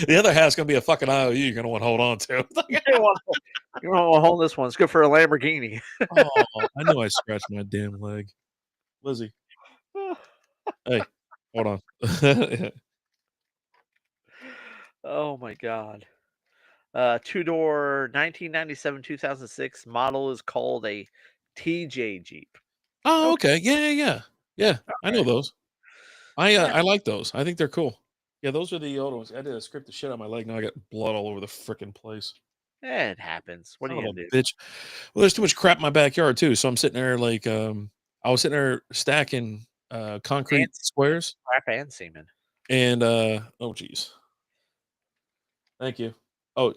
the other half's gonna be a fucking IOU you're gonna want to hold on to. You don't want to hold this one. It's good for a Lamborghini. Oh, I knew I scratched my damn leg. Lizzie. Hey, hold on. Oh my god. Two-door 1997 2006 model is called a TJ Jeep. Oh, Okay. okay. Yeah. Yeah. I know those. I like those. I think they're cool. Yeah, those are the old ones. I did a scrape the shit out of my leg. Now I got blood all over the freaking place. It happens. What are Son you of gonna a do? bitch. Well, there's too much crap in my backyard too. So I'm sitting there like I was sitting there stacking concrete Ants, squares crap, and semen. and oh geez. Thank you. Oh,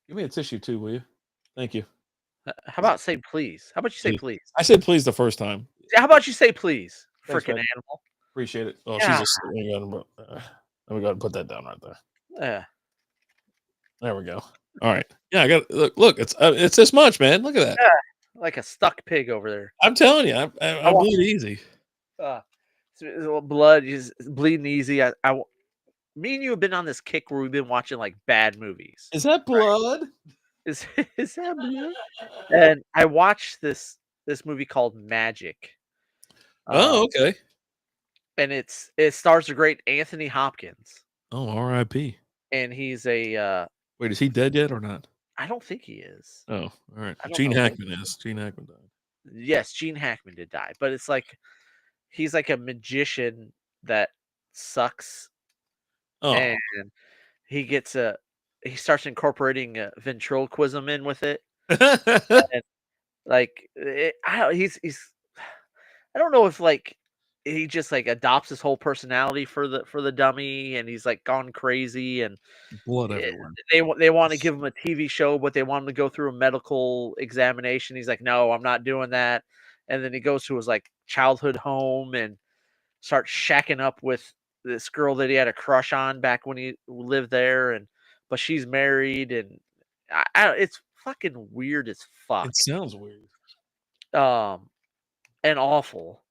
give me a tissue too, will you? Thank you. How about say please? How about you say Please. please? I said please the first time. How about you say please? Thanks, Freaking bud. animal. Appreciate it. Oh, Yeah. she's just let me go and put that down right there. Yeah. There we go. All right. Yeah, I got look. It's this much, man. Look at that. Like a stuck pig over there. I'm telling you, I want- bleed easy. Blood is bleeding easy. Me and you have been on this kick where we've been watching like bad movies. Is that blood? Is is that blood? And I watched this movie called Magic. Oh, okay. And it stars the great Anthony Hopkins. Oh, R.I.P. And he's a Wait, is he dead yet or not? I don't think he is. Oh, all right. I don't Gene know. Hackman is. Gene Hackman died. Yes, Gene Hackman did die, but it's like he's like a magician that sucks, Oh, and he starts incorporating ventriloquism in with it, and like I don't know if like he just like adopts his whole personality for the dummy, and he's like gone crazy, and blood Eh, everywhere. they wanna give him a TV show, but they want him to go through a medical examination. He's like, "No, I'm not doing that." And then he goes to his, like, childhood home and starts shacking up with this girl that he had a crush on back when he lived there, but she's married, and it's fucking weird as fuck, It sounds weird. um, and awful,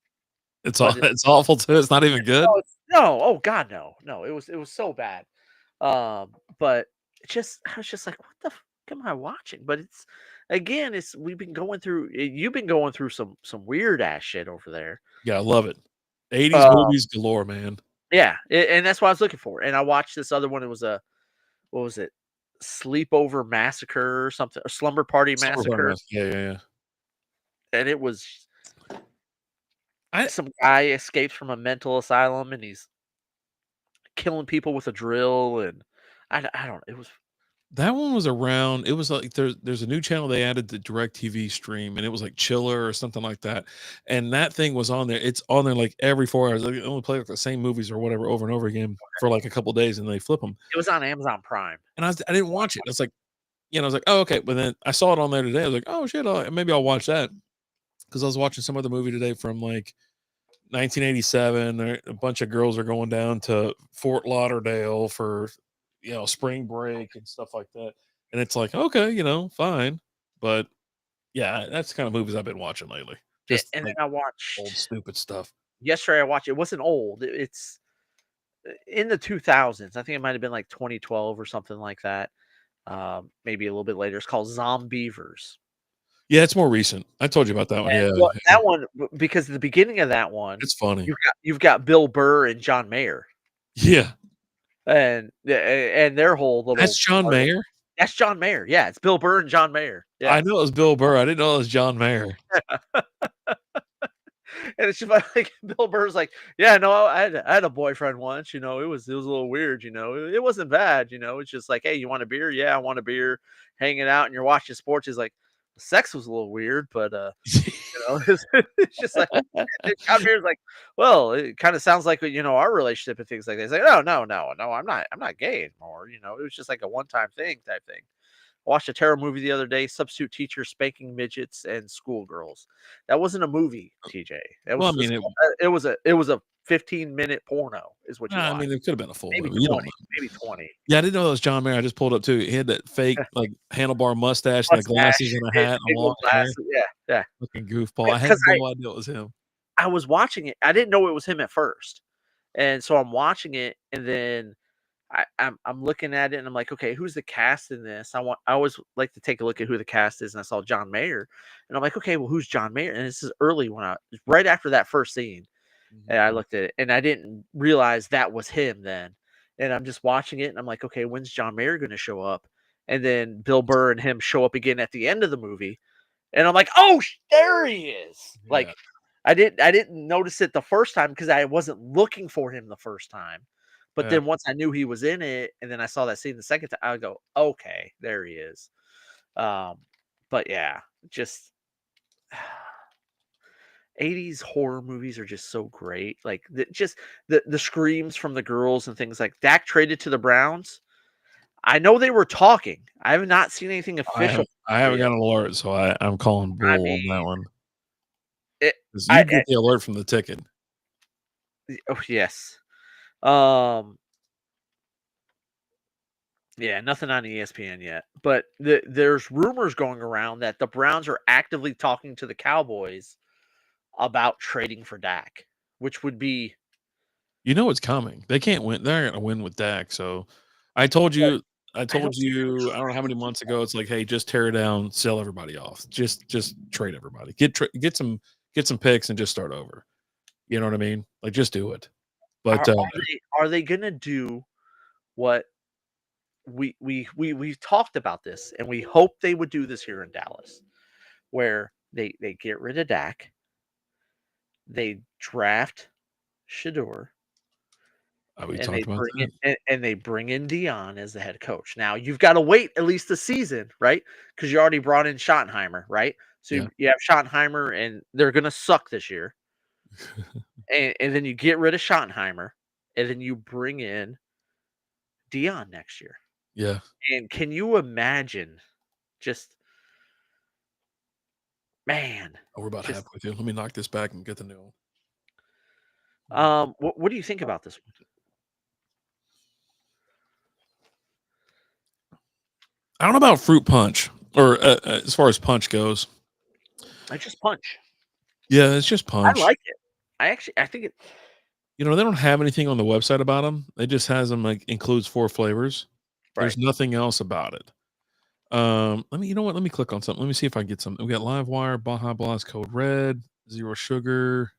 It's but it's awful too. It's not even good. no, oh god, no, no, it was so bad. But I was just like, what the fuck am I watching? But we've been going through you've been going through some weird ass shit over there. Yeah, I love it. 80s Uh, movies galore, man. yeah, and that's what I was looking for. And I watched this other one. It was what was it? Sleepover Massacre or something, or Slumber Party Summer Party Massacre. Yeah. And it was I some guy escapes from a mental asylum and he's killing people with a drill, and I don't, it was That one was around. It was like there's a new channel they added the DirecTV stream, and it was like Chiller or something like that. And that thing was on there. It's on there like every 4 hours. They only play like the same movies or whatever over and over again for like a couple days, and they flip them. it was on Amazon Prime. And I didn't watch it. I was like, I was like, oh okay. But then I saw it on there today. I was like, oh shit, maybe I'll watch that because I was watching some other movie today from like 1987. A bunch of girls are going down to Fort Lauderdale for spring break and stuff like that. and it's like, okay, fine, but yeah, that's the kind of movies I've been watching lately. Just And then like I old watched stupid stuff. yesterday. I watched. It wasn't old. It's in the 2000s. I think it might have been like 2012 or something like that. Maybe a little bit later. It's called Zombievers. Yeah, it's more recent. I told you about that one. And Yeah, well, yeah. that one because at the beginning of that one, It's funny. you've got Bill Burr and John Mayer, Yeah, and their whole that's little John part of Mayer. that's John Mayer. Yeah, it's Bill Burr and John Mayer. I Yeah. know it was Bill Burr. I didn't know it was John Mayer. And it's just like Bill Burr's like, yeah, no, I had a boyfriend once, it was a little weird, it wasn't bad, it's just like, hey, you want a beer? Yeah, I want a beer. Hanging out and you're watching sports. He's like, sex was a little weird, but it's just like and John Beer's like, well, it kind of sounds like our relationship and things like that. He's like, no, no, no, no, I'm not gay anymore. It was just like a one time thing type thing. I watched a terror movie the other day, substitute teacher spanking midgets and schoolgirls. That wasn't a movie, TJ. That Well, I was mean, it was a 15-minute porno is what you I watch. mean, it could have been a full Maybe movie. You don't 20, know. maybe 20. Yeah, I didn't know that was John Mayer. I just pulled up too. He had that fake like handlebar mustache and the glasses Mustache, and a big hat and big long old hair. glasses. Yeah, yeah. Looking goofball. I had Because no idea it was him. I was watching it. I didn't know it was him at first. And so I'm watching it, and then I'm looking at it, and I'm like, okay, who's the cast in this? I always like to take a look at who the cast is, and I saw John Mayer, and I'm like, okay, well, who's John Mayer? And this is early right after that first scene, Mhm. and I looked at it, and I didn't realize that was him then, and I'm just watching it, and I'm like, okay, when's John Mayer going to show up? And then Bill Burr and him show up again at the end of the movie, and I'm like, oh, there he is! Yeah. Like I didn't notice it the first time because I wasn't looking for him the first time. But Yeah. then once I knew he was in it, and then I saw that scene the second time, I would go, okay, there he is. Um, but yeah, just 80s horror movies are just so great. Like just the screams from the girls and things like Dak traded to the Browns. I know they were talking. I have not seen anything official I haven't yet. got an alert, so I'm calling I bull mean, on that one. it, 'Cause I, you get the alert from the ticket. oh yes. Um, Yeah, nothing on ESPN yet. But there's rumors going around that the Browns are actively talking to the Cowboys about trading for Dak, which would be You know it's coming. They can't win. They're not gonna win with Dak. So I told but you, I I told don't see them you, I don't know how many months ago. It's like, hey, just tear it down, sell everybody off. Just trade everybody. Get some picks and just start over. You know what I mean? Like just do it. But are they gonna do what we've talked about this and we hope they would do this here in Dallas, where they get rid of Dak, they draft Shador, we and talked about that. they bring in Dion as the head coach. Now you've got to wait at least a season, right? Because you already brought in Schottenheimer, right? So Yeah. you have Schottenheimer, and they're gonna suck this year. And then you get rid of Schottenheimer, and then you bring in Dion next year. Yeah. And can you imagine, just man, Oh, we're about just halfway through. Let me knock this back and get the new one. what do you think about this one? I don't know about fruit punch or as far as punch goes. I just punch. Yeah, it's just I punch. like it. I think it. They don't have anything on the website about them. It just has them like includes 4 flavors. Right. There's nothing else about it. Let me. You know what? Let me click on something. Let me see if I can get something. We got Live Wire, Baja Blast Code Red, Zero Sugar,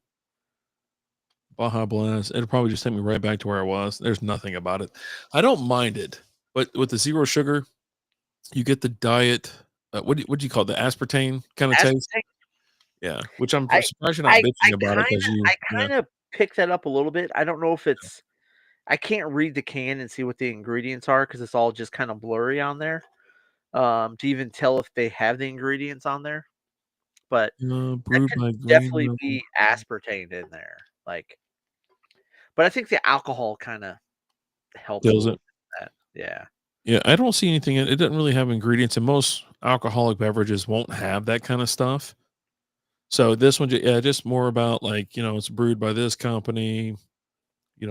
Baja Blast. It'll probably just take me right back to where I was. There's nothing about it. I don't mind it, but with the zero sugar, you get the diet. What do you call it? The aspartame kind of taste. Aspartame. Yeah, which I'm I surprised you're not I bitching I about it kinda because you. I Yeah, kinda picked that up a little bit. I don't know if it's I can't read the can and see what the ingredients are because it's all just kinda blurry on there, to even tell if they have the ingredients on there, but that brewed could by grain definitely mill. be aspartame in there, like but I think the alcohol kinda helps a Does little it? bit with that. Yeah. Yeah, I don't see anything. It doesn't really have ingredients, and most alcoholic beverages won't have that kind of stuff. So this one, yeah, just more about like it's brewed by this company,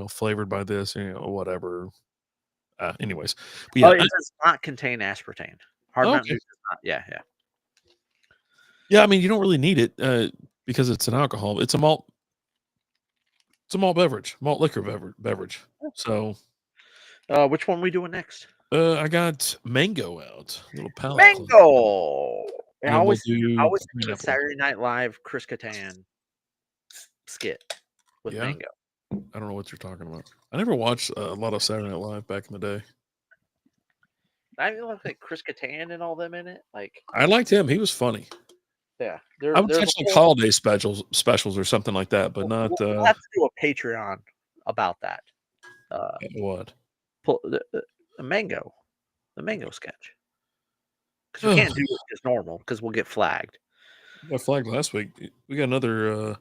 flavored by this, whatever. Anyways, but yeah, it does not contain aspartame. Hard Mountain Dew okay. does not. Yeah. Yeah, I mean, you don't really need it because it's an alcohol. It's a malt. It's a malt beverage, malt liquor beverage. So, Which one we doing next? I got mango out, little palate cleanse, Mango. and then we'll I do always think of pineapple. Saturday Night Live Chris Kattan skit with Yeah, mango. I don't know what you're talking about. I never watched a lot of Saturday Night Live back in the day. I feel like Chris Kattan and all them in it. Like, I liked him. He was funny. yeah, I would there's a catch like whole. holiday specials or something like that, but not We'll have to do a Patreon about that. what. The mango, the mango sketch, because we can't do it just normal because we'll get flagged. We got flagged last week. We got another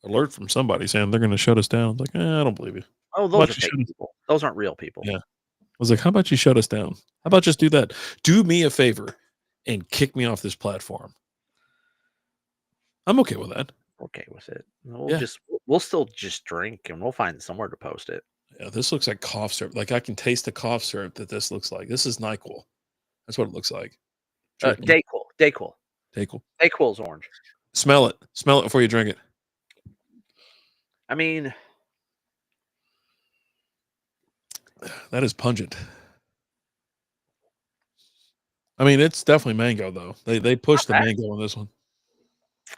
alert from somebody saying they're going to shut us down. It's like, I don't believe you. Oh, How those about are you fake shut us? people. Those aren't real people. Yeah, I was like, how about you shut us down? How about just do that? Do me a favor and kick me off this platform. I'm okay with that. Okay with it. Yeah. We'll still just drink and we'll find somewhere to post it. Yeah, this looks like cough syrup. Like I can taste the cough syrup that this looks like. This is NyQuil. That's what it looks like. Drink it. Dayquil. NyQuil. Dayquil's orange. Smell it. Smell it before you drink it. I mean, That is pungent. I mean, it's definitely mango though. They push the bad. mango on this one.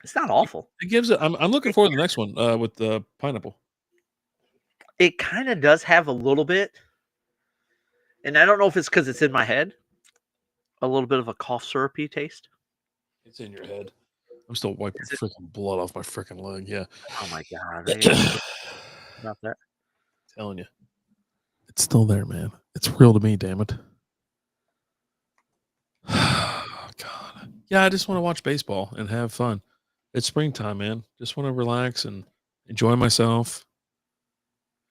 It's not awful. It gives it. I'm looking forward to the next one with the pineapple. It kind of does have a little bit, and I don't know if it's because it's in my head, a little bit of a cough syrupy taste. It's in your head. I'm still wiping freaking blood off my freaking leg. Yeah. Oh my god! I didn't think about that. Telling you, it's still there, man. It's real to me. Damn it. God. Yeah, I just want to watch baseball and have fun. It's springtime, man. Just want to relax and enjoy myself.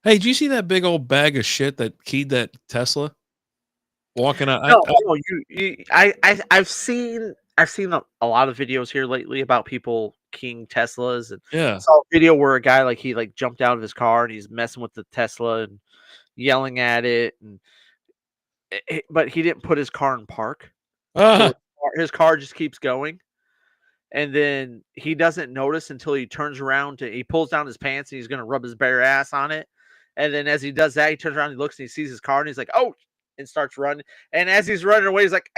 Hey, did you see that big old bag of shit that keyed that Tesla walking out? No, I've seen a lot of videos here lately about people keying Teslas, and Yeah. saw a video where a guy he jumped out of his car and he's messing with the Tesla and yelling at it, and but he didn't put his car in park, so his car just keeps going. And then he doesn't notice until he turns around he pulls down his pants and he's gonna rub his bare ass on it. And then as he does that, he turns around, he looks and he sees his car and he's like, "Oh," and starts running. And as he's running away, he's like,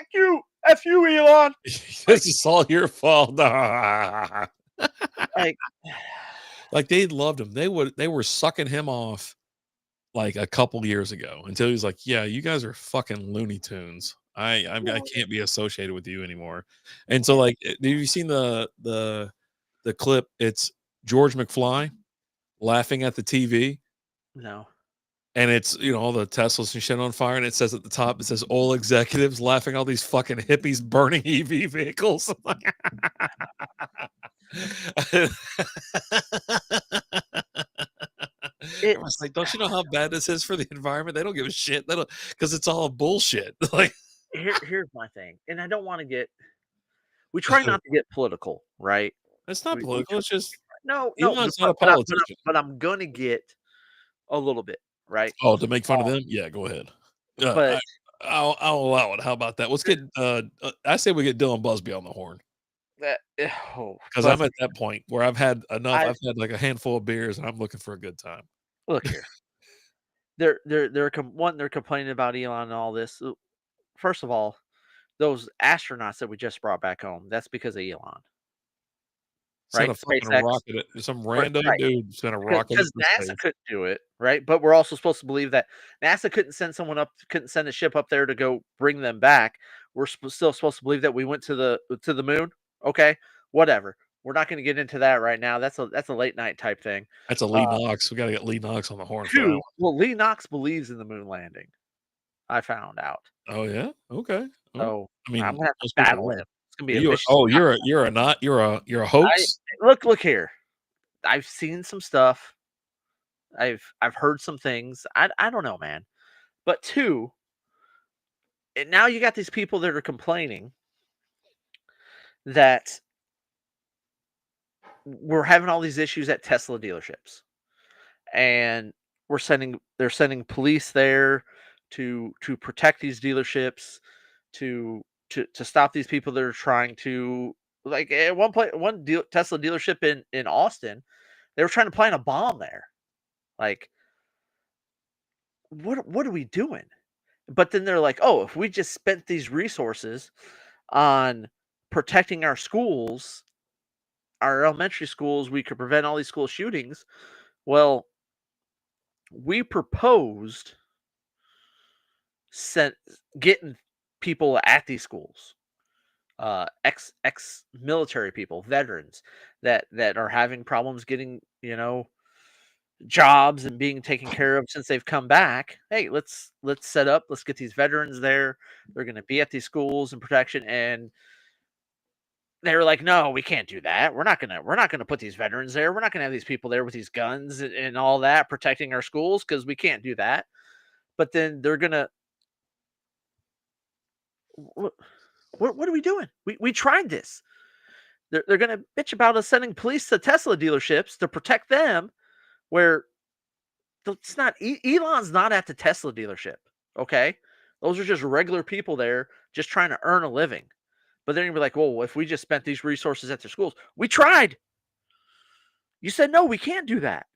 F you, Elon." This is all your fault. Like, like they loved him. They were sucking him off like a couple years ago until he was like, "Yeah, you guys are fucking Looney Tunes. I can't be associated with you anymore." And so, like, have you seen the clip? It's George McFly laughing at the TV, no. and it's all the Teslas and shit on fire, and it says at the top, it says "Oil executives laughing at all these fucking hippies burning EV vehicles." Everyone's like, don't you know how bad this is for the environment? They don't give a shit. They don't, because it's all bullshit. Like, Here's my thing, and I don't want to get. We try not to get political, right? it's not political. It's just No, Elon's not a politician. but I'm gonna get a little bit, right? Oh, to make fun of them? Yeah, go ahead. But I'll allow it. How about that? Let's get. I say we get Dylan Busby on the horn that, because I'm at that point where I've had enough. I- I've had like a handful of beers and I'm looking for a good time. look here. They're complaining about Elon and all this. First of all, those astronauts that we just brought back home, that's because of Elon, Sent right? a fucking SpaceX, rocket. Some random right? dude sent a rocket Because into NASA space. couldn't do it, right? But we're also supposed to believe that NASA couldn't send a ship up there to go bring them back. We're still supposed to believe that we went to the moon. Okay, whatever. We're not going to get into that right now. That's a late night type thing. That's a Lee Knox. We got to get Lee Knox on the horn for that Two, one. well, Lee Knox believes in the moon landing. I found out. Oh yeah. Okay. So I mean, I'm gonna have to most people battle will. him. It's gonna be a You, vicious. you're a hoax. Look here. I've seen some stuff. I've heard some things. I don't know, man. But two, and now you got these people that are complaining that we're having all these issues at Tesla dealerships, and they're sending police there to protect these dealerships, to stop these people that are trying to, like, at Tesla dealership in Austin, they were trying to plant a bomb there. Like, what are we doing? But then they're like, oh, if we just spent these resources on protecting our schools, our elementary schools, we could prevent all these school shootings. Well, we proposed sent getting people at these schools, ex military people, veterans that are having problems getting, jobs and being taken care of since they've come back. Hey, let's set up, let's get these veterans there. They're going to be at these schools and protection. And they were like, no, we can't do that. We're not gonna put these veterans there. We're not gonna have these people there with these guns and all that protecting our schools, because we can't do that. But then they're gonna, what, what are we doing? We tried this. They're gonna bitch about us sending police to Tesla dealerships to protect them, where it's not, Elon's not at the Tesla dealership. Okay, those are just regular people there just trying to earn a living. But then you're gonna be like, well, if we just spent these resources at their schools, we tried. You said no, we can't do that.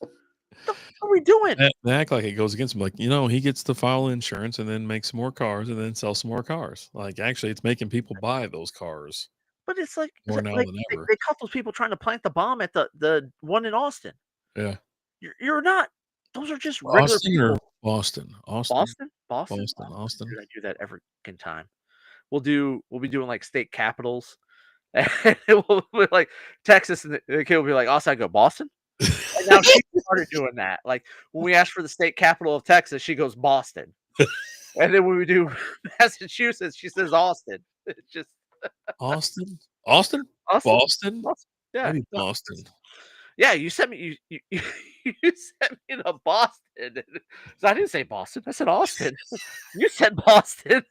What are we doing? They act like it goes against him. Like, he gets to file insurance and then make some more cars and then sell some more cars. Like, actually, it's making people buy those cars But it's like, more now than they, ever. they caught those people trying to plant the bomb at the one in Austin. Yeah. You're not. Those are just regular Austin or people. Boston? Austin, Boston, Boston, Boston, oh, Austin. dude, I do that every fucking time. We'll be doing like state capitals, and we'll be like Texas, and the kid will be like, "Also, I go Boston." And now she started doing that. Like when we ask for the state capital of Texas, she goes Boston, and then when we do Massachusetts, she says Austin. It's just Austin, Austin, Austin, Boston, Boston. Yeah, maybe no, Boston. yeah. You sent me you sent me to Boston. So I didn't say Boston. I said Austin. You said Boston.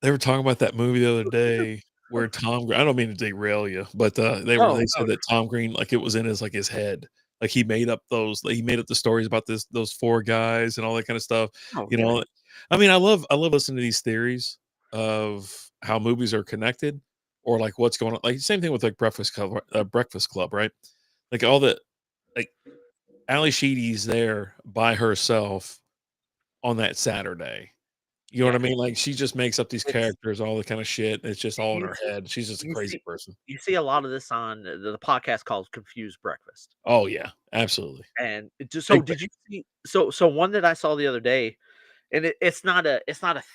They were talking about that movie the other day where I don't mean to derail you, but Oh, they oh, said that Tom Green, like, it was in his head. Like, he made up the stories about those four guys and all that kind of stuff. oh, You yeah. know, I mean, I love listening to these theories of how movies are connected, or like what's going on. Like, same thing with like Breakfast Club, right? Like, all the, like, Ali Sheedy's there by herself on that Saturday. You know what Yeah. I mean? Like, she just makes up these It's characters, all the kind of shit. It's just all in you her see head. She's just a you crazy see person. you see a lot of this on the podcast called Confused Breakfast. Oh yeah, absolutely. And it just, so Big fan. did you see, so one that I saw the other day, and it's not a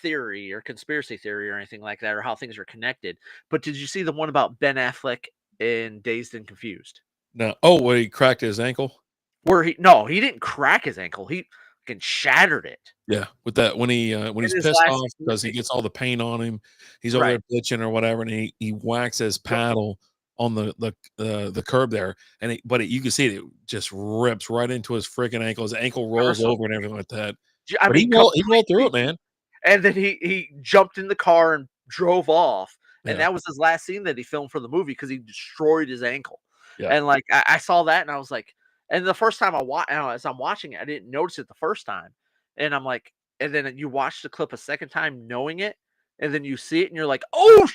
theory or conspiracy theory or anything like that, or how things are connected. But did you see the one about Ben Affleck in Dazed and Confused? No. Oh, where he cracked his ankle? Where he didn't crack his ankle. He fucking shattered it Yeah, with that when in he's his pissed last off because he movie. gets all the paint on him, he's over Right. there bitching or whatever, and he whacks his paddle on the curb there, and you can see it just rips right into his freaking ankle. His ankle Ever rolls so over and everything like that. I But mean, he rolled through completely. it, man. And then he jumped in the car and drove off, and Yeah, that was his last scene that he filmed for the movie because he destroyed his ankle. yeah. And, like, I saw that and I was like, and the first time as I'm watching it, I didn't notice it the first time, and I'm like, and then you watch the clip a second time knowing it, and then you see it and you're like, "Oh,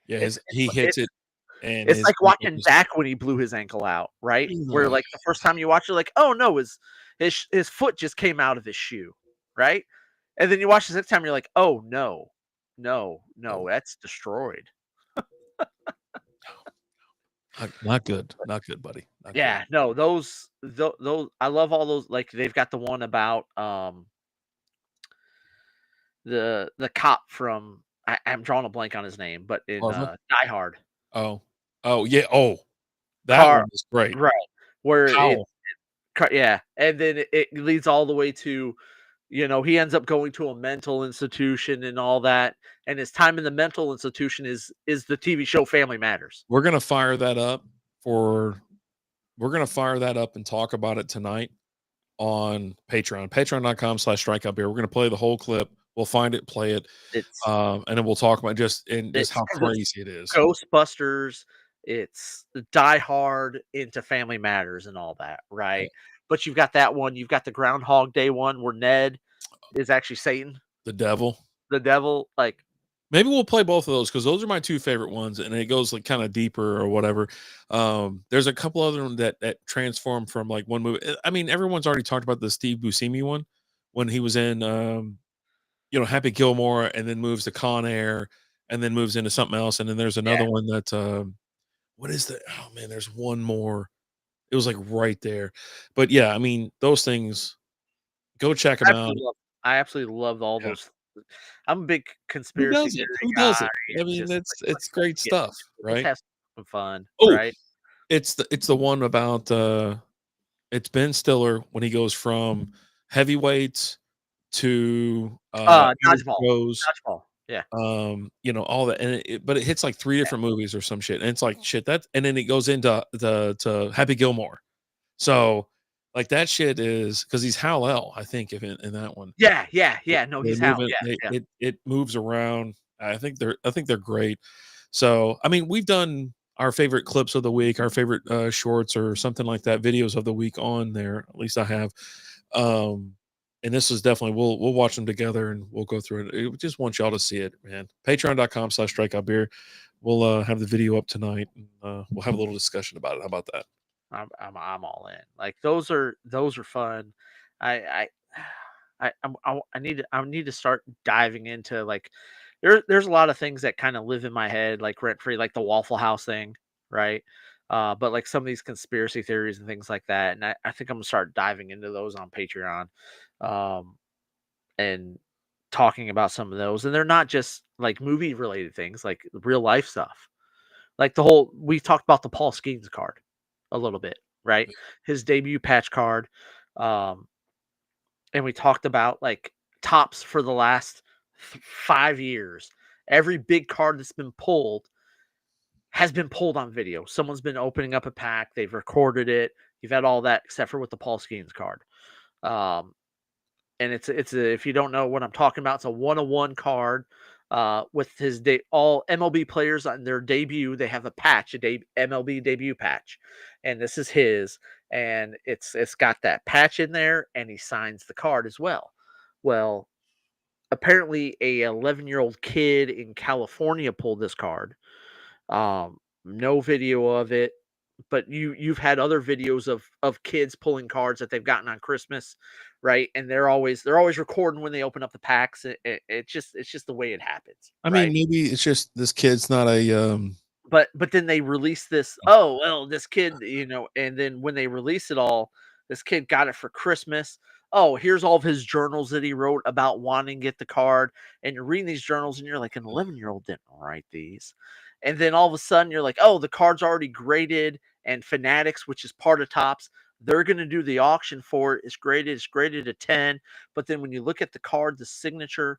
Yeah, it's he hits it and it's his like ankle watching just back when he blew his ankle out, right? Where, ugh. like, the first time you watch it, like, "Oh, no, his foot just came out of his shoe," right? And then you watch the next time, you're like, "Oh, no. No, no, Oh, that's destroyed." not good. Not good, buddy. Not good. Yeah, no, those I love all those, like, they've got the one about, the cop from, I'm drawing a blank on his name, but in, Marva? Die Hard. Oh. Oh, yeah. Oh, that Car one was great. Right, where it Powell. yeah, and then it leads all the way to, he ends up going to a mental institution and all that, and his time in the mental institution is the TV show Family Matters. We're gonna fire that up for we're gonna fire that up and talk about it tonight on Patreon. Patreon.com/strikeout beer. We're gonna play the whole clip. We'll find it, play it, It's and then we'll talk about just it's how 'cause it's crazy it is. Ghostbusters, it's Die Hard into Family Matters and all that, Yeah. right? but you've got that one. You've got the Groundhog Day one where Ned is actually Satan, The devil. the devil. Like, Maybe we'll play both of those because those are my two favorite ones, and it goes like kind of deeper or whatever. There's a couple other ones that transform from like one movie. I mean, everyone's already talked about the Steve Buscemi one when he was in Happy Gilmore, and then moves to Con Air, and then moves into something else, and then there's yeah, another one that what is that? Oh man, there's one more. It was like right there, but yeah, I mean those things. Go check them out. I absolutely love all Yeah. those. I'm a big Who conspiracy doesn't? theory Who guy. doesn't? I It's mean, just it's like it's great stuff, let's right? have some fun, Oh, right? it's the one about it's Ben Stiller when he goes from heavyweights to amateur Dodgeball, shows, dodgeball. Yeah, all that, and but it hits like three different movies or some shit, and it's like shit that, and then it goes into the to Happy Gilmore. So like that shit is because he's Hal-El, I think, if in that one. yeah. No, They he's move out. it. Yeah, They yeah. it moves around. I think they're great. So I mean, we've done our favorite clips of the week, our favorite shorts or something like that, videos of the week on there. At least I have. Um, and this is definitely we'll watch them together and we'll go through it. We just want y'all to see it, man. Patreon.com/strikeout beer. We'll have the video up tonight. And, we'll have a little discussion about it. How about that? I'm all in. Like those are fun. I I need to start diving into like there's a lot of things that kind of live in my head like rent free, like the Waffle House thing, right? But like some of these conspiracy theories and things like that, and I think I'm gonna start diving into those on Patreon, um, and talking about some of those. And they're not just like movie related things, like real life stuff. Like we talked about the Paul Skeens card a little bit, right? His debut patch card. Um, and we talked about like tops for the last 5 years. Every big card that's been pulled has been pulled on video. Someone's been opening up a pack, they've recorded it. You've had all that except for with the Paul Skeens card. Um, and if you don't know what I'm talking about, it's a 101 card with all MLB players on their debut. They have a patch, MLB debut patch, and this is his, and it's got that patch in there, and he signs the card as well. Well, apparently, a 11-year-old kid in California pulled this card. No video of it, but you've had other videos of kids pulling cards that they've gotten on Christmas, right? And they're always recording when they open up the packs. It's just the way it happens, I mean, right? maybe it's just this kid's not a But then they release this. Oh well, this kid, and then when they release it all, this kid got it for Christmas. Oh, here's all of his journals that he wrote about wanting to get the card. And you're reading these journals, and you're like, an 11-year-old didn't write these. And then all of a sudden, you're like, oh, the card's already graded, and Fanatics, which is part of Tops, they're going to do the auction for it. It's graded a 10. But then when you look at the card, the signature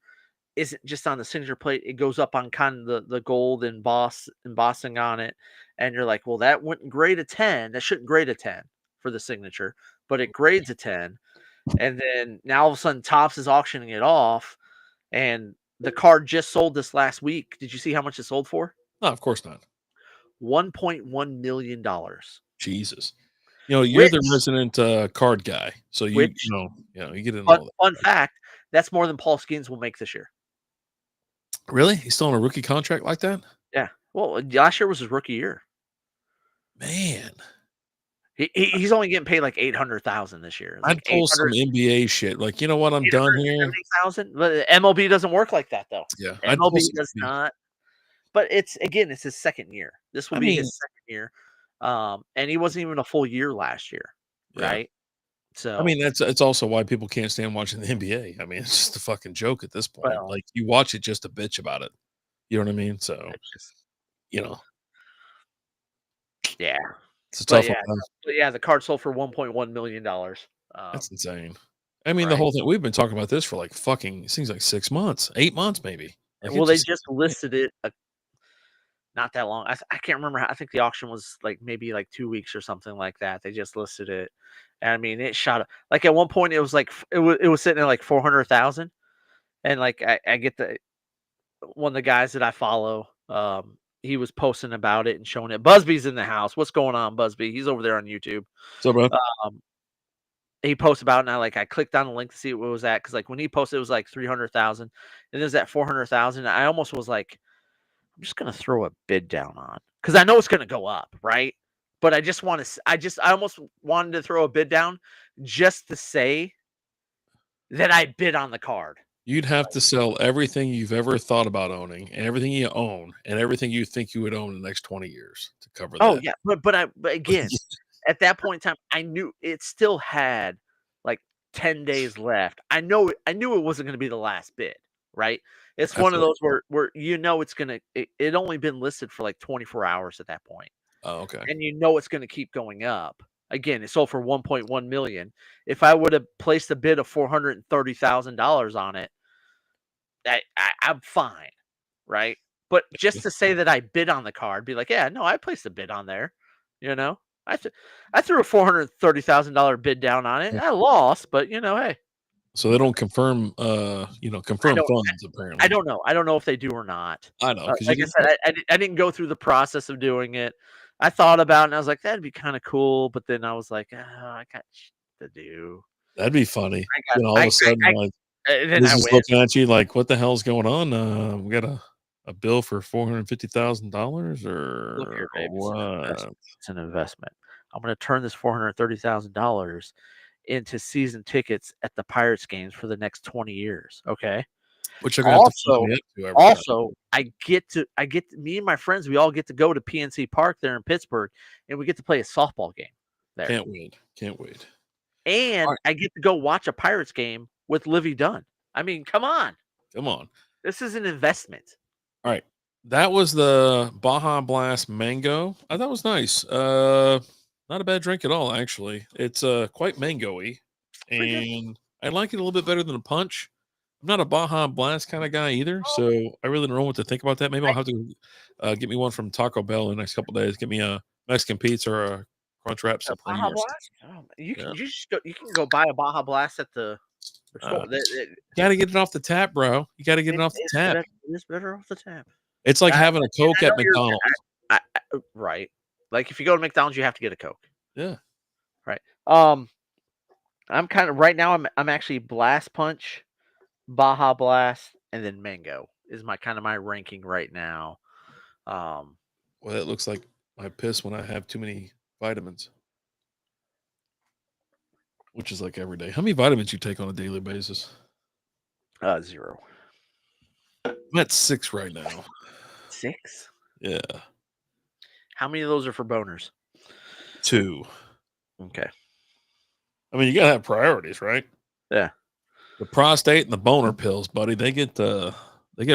isn't just on the signature plate, it goes up on kind of the gold embossing on it. And you're like, well, that wouldn't grade a 10. That shouldn't grade a 10 for the signature, but it grades a 10. And then now all of a sudden Topps is auctioning it off, and the card just sold this last week. Did you see how much it sold for? no, of course not. $1.1 million. Jesus. You're the Which resident card guy, so which you get into all that. fun fact, that's more than Paul Skeens will make this year. Really? He's still on a rookie contract like that? Yeah. Well, last year was his rookie year. Man, He's only getting paid like 800,000 this year. It's like I'd pull some NBA shit. Like, you know what? I'm done here. 870,000. But MLB doesn't work like that though. Yeah, I'd pull MLB some. does not. But it's his second year. This will I be mean, his second year. And he wasn't even a full year last year, yeah. right? I So, mean, it's also why people can't stand watching the NBA. I mean, it's just a fucking joke at this point. well, Like, you watch it just to bitch about it. You know what I mean? So, it's just you know, yeah. it's a But tough yeah, one. the card sold for $1.1 million. That's insane. I mean, the Right. whole thing. We've been talking about this for like fucking. It seems like 6 months, 8 months, maybe. Like it Well, they just. just listed it not that long. I can't remember. I think the auction was like maybe like 2 weeks or something like that. They just listed it, and I mean, it shot up. Like at one point, it was like it was sitting at like 400,000, and like I get one of the guys that I follow. He was posting about it and showing it. Busby's in the house. What's going on, Busby? He's over there on YouTube. So, bro. Um, he posts about it, and I clicked on the link to see what it was at, because like when he posted, it was like 300,000, and it was at 400,000. I almost was like, I'm just gonna throw a bid down on, because I know it's gonna go up, right? But I just want to. I almost wanted to throw a bid down just to say that I bid on the card. You'd have to sell everything you've ever thought about owning, and everything you own, and everything you think you would own in the next 20 years to cover Oh that. yeah, but again, at that point in time, I knew it still had like 10 days left. I knew it wasn't going to be the last bid, right? It's I one of feel those where it's gonna it only been listed for like 24 hours at that point, oh, okay. and it's gonna keep going up. Again, it sold for 1.1 million. If I would have placed a bid of $430,000 on it, I'm fine, right? But just to say that I bid on the card, be like, yeah, no, I placed a bid on there. You know, I th- I threw a $430,000 bid down on it. Yeah. I lost, but hey, So they don't confirm, I confirm don't funds I apparently. don't know. I don't know if they do or not. I know because you Like I didn't said, I didn't go through the process of doing it. I thought about it, and I was like, that'd be kind of cool. But then I was like, oh, I got shit to do. that'd be funny. I got Then all of a sudden, like, and then this I is went. looking at you like, what the hell's going on? We got a bill for $450,000 Look or here, babe. It's an what? investment. It's an investment. I'm going to turn this $430,000 into season tickets at the Pirates games for the next 20 years. Okay. Which you're gonna have to fly Also, me up to every time. me and my friends, we all get to go to PNC Park there in Pittsburgh, and we get to play a softball game there. Can't wait. Can't wait. All And right, I get to go watch a Pirates game with Livy Dunn. I mean, come on. come on. This is an investment. All right. That was the Baja Blast Mango. I thought it was nice. Not a bad drink at all, actually. It's quite mango-y, Pretty good. and I like it a little bit better than a punch. I'm not a Baja Blast kind of guy either, so I really don't know what to think about that. Maybe I'll have to get me one from Taco Bell in the next couple days. Get me a Mexican pizza or a Crunchwrap A Baja Supreme or something. Blast? Oh, you Yeah. can you can go buy a Baja Blast at the store. Got to get it off the tap, bro. You got to get it off the tap. It is better off the tap. It's like having a Coke I know at McDonald's. right. Like if you go to McDonald's, you have to get a Coke. Yeah. Right. I'm kind of right now. I'm actually Blast Punch, Baja Blast, and then Mango is my ranking right now. Well, it looks like I piss when I have too many vitamins, which is like every day. How many vitamins you take on a daily basis? 0. I'm at 6 right now. 6. Yeah, How many of those are for boners? 2. Okay. I mean, you gotta have priorities, right? Yeah. The prostate and the boner pills, buddy. They get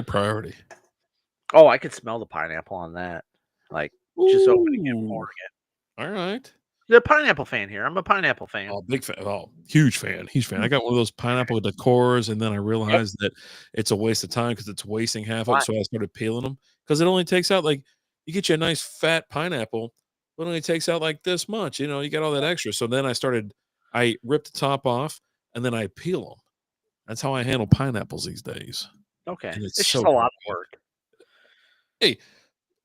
priority. Oh, I could smell the pineapple on that. Like just opening and pouring it. All right. The pineapple fan here. I'm a pineapple fan. Oh, big fan. Oh, huge fan. Huge fan. I got one of those pineapple decors, and then I realized that it's a waste of time because it's wasting half of Why? it. So I started peeling them because it only takes out like you get you a nice fat pineapple, but it only takes out like this much. You got all that extra. So then I ripped the top off and then I peel them. That's how I handle pineapples these days. Okay. And It's it's just so a lot of good. work. Hey,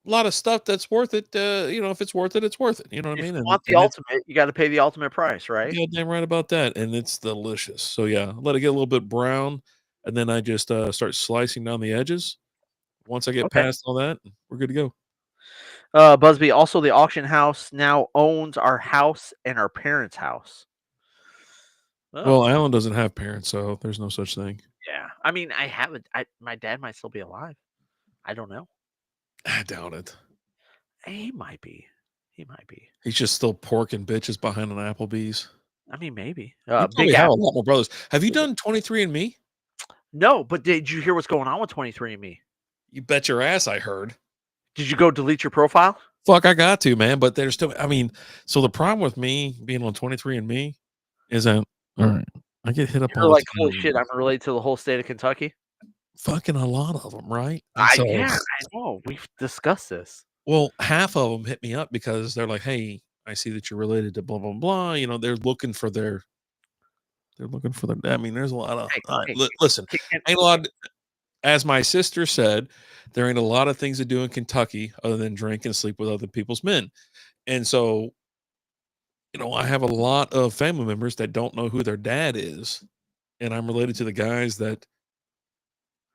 a lot of stuff that's worth it. If it's worth it, it's worth it. You know what I If mean? you want the And it's ultimate, you got to pay the ultimate price, right? goddamn right about that. And it's delicious. So yeah, let it get a little bit brown, and then I just start slicing down the edges. Once I get Okay. past all that, we're good to go. Busby, also the auction house now owns our house and our parents' house. Oh, Well, Alan doesn't have parents, so there's no such thing. yeah. I mean, I have it. My dad might still be alive. I don't know. I doubt it. He might be. He might be. He's just still porking bitches behind an Applebee's. I mean, maybe. You Big probably have a Apple. lot more brothers. Have you done 23andMe? No, but did you hear what's going on with 23andMe? You bet your ass I heard. Did you go delete your profile? Fuck, I got to, man. But there's still, I mean, so the problem with me being on 23andMe is that, all right, I get hit up You're all like, the holy time. shit, I'm related to the whole state of Kentucky. Fucking a lot of them, right? And so, Yeah, I know. We've discussed this. well, half of them hit me up because they're like, "Hey, I see that you're related to blah blah blah." They're looking for their. They're looking for their. I mean, there's a lot of. Hey, Listen, can- ain't a lot. As my sister said, there ain't a lot of things to do in Kentucky other than drink and sleep with other people's men, and so I have a lot of family members that don't know who their dad is, and I'm related to the guys that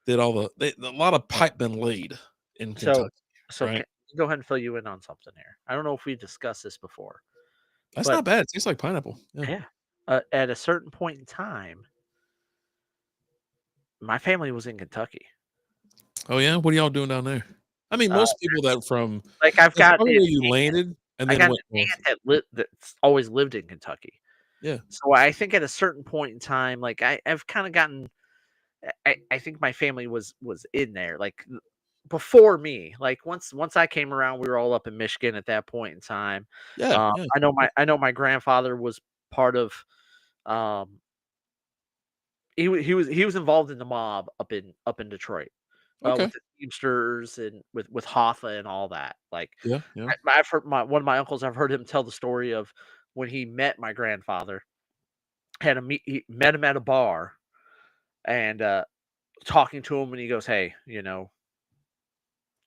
did a lot of pipe been laid in So Kentucky, so right? go ahead and fill you in on something here. I don't know if we discussed this before, That's but not bad. It tastes like pineapple. Yeah. yeah, at a certain point in time, my family was in Kentucky. Oh yeah. What are y'all doing down there? I mean, Uh, most people that from like I've that's got probably an where you landed and I then got went an north. aunt that's always lived in Kentucky. Yeah. So I think at a certain point in time, like I've kind of gotten I think my family was in there like before me. Like once I came around, we were all up in Michigan at that point in time. Yeah. Yeah. I know my grandfather was part of um he was involved in the mob up in Detroit. Okay. With the Teamsters and with Hoffa and all that. Like Yeah. Yeah. I've heard one of my uncles. I've heard him tell the story of when he met my grandfather. He met him at a bar and talking to him, and he goes, "Hey,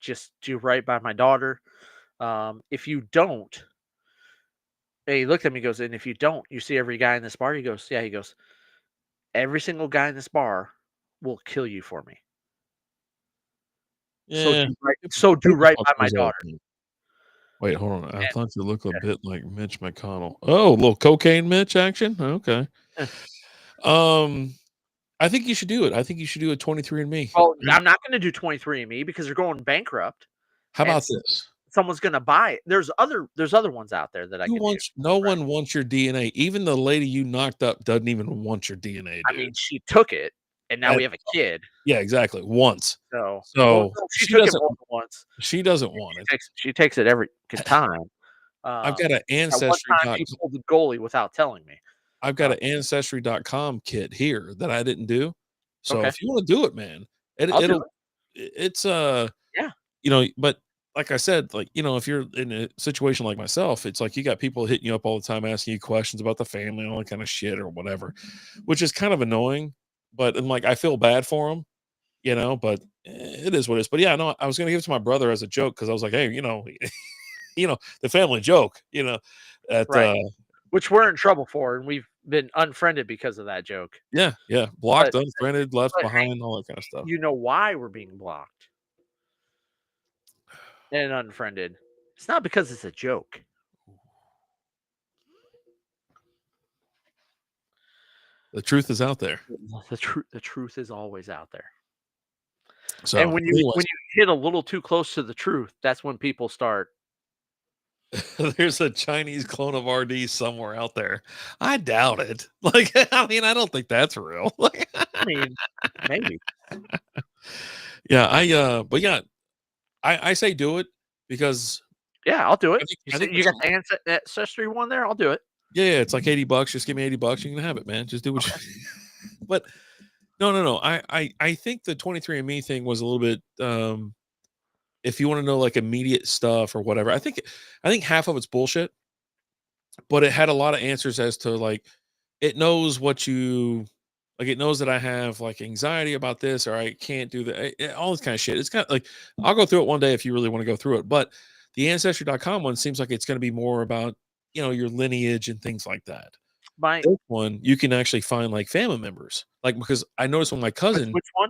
just do right by my daughter. If you don't," and he looked at me, and goes, "And if you don't, you see every guy in this bar." He goes, "Yeah." He goes, "Every single guy in this bar will kill you for me. So Yeah. do right. People, So do people right talk by my those all daughter." the time. Wait, hold on. I And, thought you looked a bit like Mitch McConnell. Oh, a little cocaine Mitch action. Okay. eh, Um, I think you should do it. I think you should do a 23andMe. well, I'm not going to do 23andMe because they're going bankrupt, How and about this? someone's going to buy it. There's other ones out there that I Who could do. wants no Right. one wants your DNA. Even the lady you knocked up doesn't even want your DNA, I mean, dude. she took it, and now we That have a kid. yeah, exactly. Once. So, well, So no, she took it more than once. she doesn't want it. She takes it every time. I've got an At one ancestry time, dot she pulled the goalie without telling me. I've got Uh, an ancestry.com kit here that I didn't do. So okay, if you want to do it, man, I'll do it'll it. it's Yeah, but like I said, like, if you're in a situation like myself, it's like you got people hitting you up all the time asking you questions about the family and all that kind of shit or whatever, which is kind of annoying. But I'm like, I feel bad for them, but it is what it is. But yeah, no, I was gonna give it to my brother as a joke because I was like, hey, the family joke, at right. Which we're in trouble for, and we've been unfriended because of that joke. yeah, yeah, But blocked, unfriended, left but hey, behind, all that kind of stuff. you know why we're being blocked and unfriended? It's not because it's a joke. The truth is out there. The truth is always out there. And So, when you anyways, hit a little too close to the truth, that's when people start. there's a Chinese clone of RD somewhere out there. I doubt it. Like, I mean, I don't think that's real. Like, I mean, maybe. yeah, but yeah, I say do it because Yeah, I'll do it. You I say think you there's got the ancestry one there? I'll do it. yeah, it's like $80. Just give me $80. You can have it, man. Just do what you. Okay. But no, no, no. I think the 23andMe thing was a little bit. If you want to know like immediate stuff or whatever, I think half of it's bullshit, but it had a lot of answers as to like it knows what you like. It knows that I have like anxiety about this or I can't do that. All this kind of shit. It's kind of like I'll go through it one day if you really want to go through it. But the ancestry.com one seems like it's going to be more about your lineage and things like that. My This one you can actually find like family members, like because I noticed when my which cousin, which one?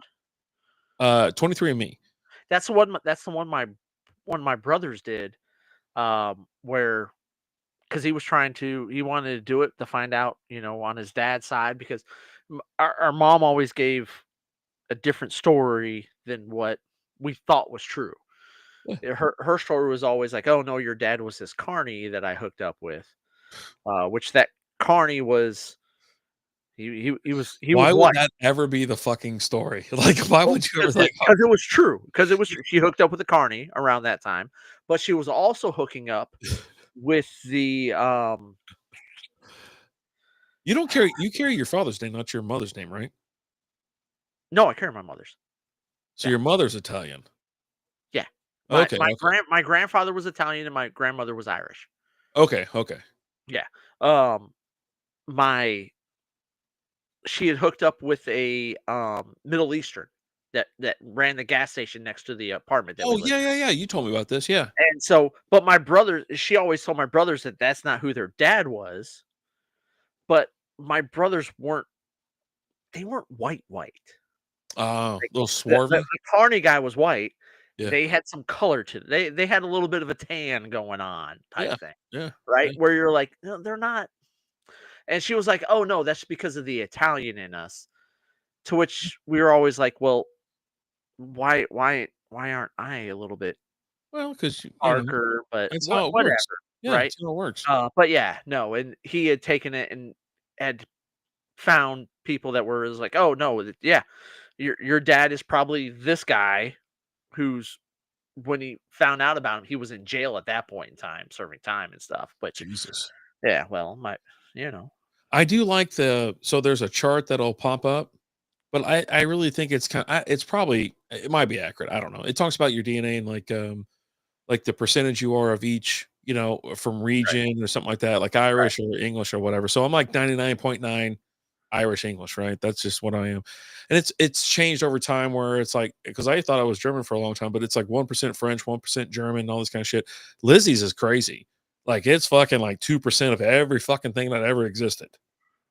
23andMe. That's the one my brothers did, where because he wanted to do it to find out, on his dad's side because our mom always gave a different story than what we thought was true. Yeah. Her story was always like, "Oh no, your dad was this carny that I hooked up with," which that carny was he was Why would white. that ever be the fucking story? Like, why Well, would you ever because like? it was true. Because it was true. She hooked up with a carny around that time, but she was also hooking up with the You don't carry you carry your father's name, not your mother's name, right? no, I carry my mother's. So Yeah, your mother's Italian. yeah. My Okay, my okay. grand my grandfather was Italian and my grandmother was Irish. Okay, okay. Yeah. Um, my she had hooked up with a Middle Eastern. that ran the gas station next to the apartment that we Oh, lived yeah, yeah, yeah, you told me about this, yeah. in. And so, but my brother, she always told my brothers that that's not who their dad was. But my brothers weren't. They weren't white white. Oh, Like little the swarthy? Carney guy was white. Yeah. They had some color to they had a little bit of a tan going on type Yeah, thing, yeah, right? yeah. Where you're like, no, they're not. And she was like, "Oh no, that's because of the Italian in us." To which we were always like, "Well, why aren't I a little bit Well, 'cause darker?" But that's how it whatever, works. Yeah, right? that's how it works. But yeah, no, and he had taken it and had found people that were was like, "Oh no, yeah, your dad is probably this guy who's." When he found out about him, he was in jail at that point in time, serving time and stuff. But Jesus. yeah, well, my you know, I do like so there's a chart that'll pop up, but I really think it's probably it might be accurate, I don't know. It talks about your DNA and, like the percentage you are of each, from right. region or something like that, like Right. Irish or English or whatever. So I'm like 99.9 Irish English, right? That's just what I am. And it's changed over time where it's like because I thought I was German for a long time, but it's like 1% French, 1% German, all this kind of shit. Lizzie's is crazy. Like it's fucking like 2% of every fucking thing that ever existed.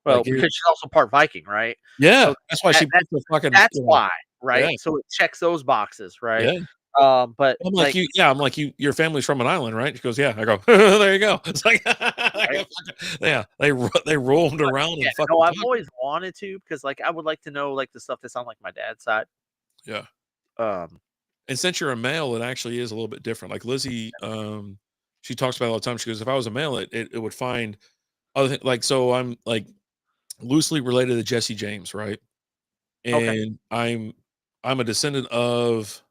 Well, Like because she's also part Viking, right? yeah, So that's why that, she that put the fucking, that's why, yeah, right? So it checks those boxes, right? yeah. But I'm like, like, I'm like, your family's from an island, right? She goes, yeah. I go, there you go. It's like, right? yeah, they rolled But around yeah, and no, fucking I've talked. always wanted to because like I would like to know like the stuff that's on like my dad's side. Yeah. Um, And since you're a male, it actually is a little bit different. Like Lizzie, she talks about it all the time. She goes, if I was a male, it would find other like so I'm like loosely related to Jesse James, right? okay, And I'm a descendant of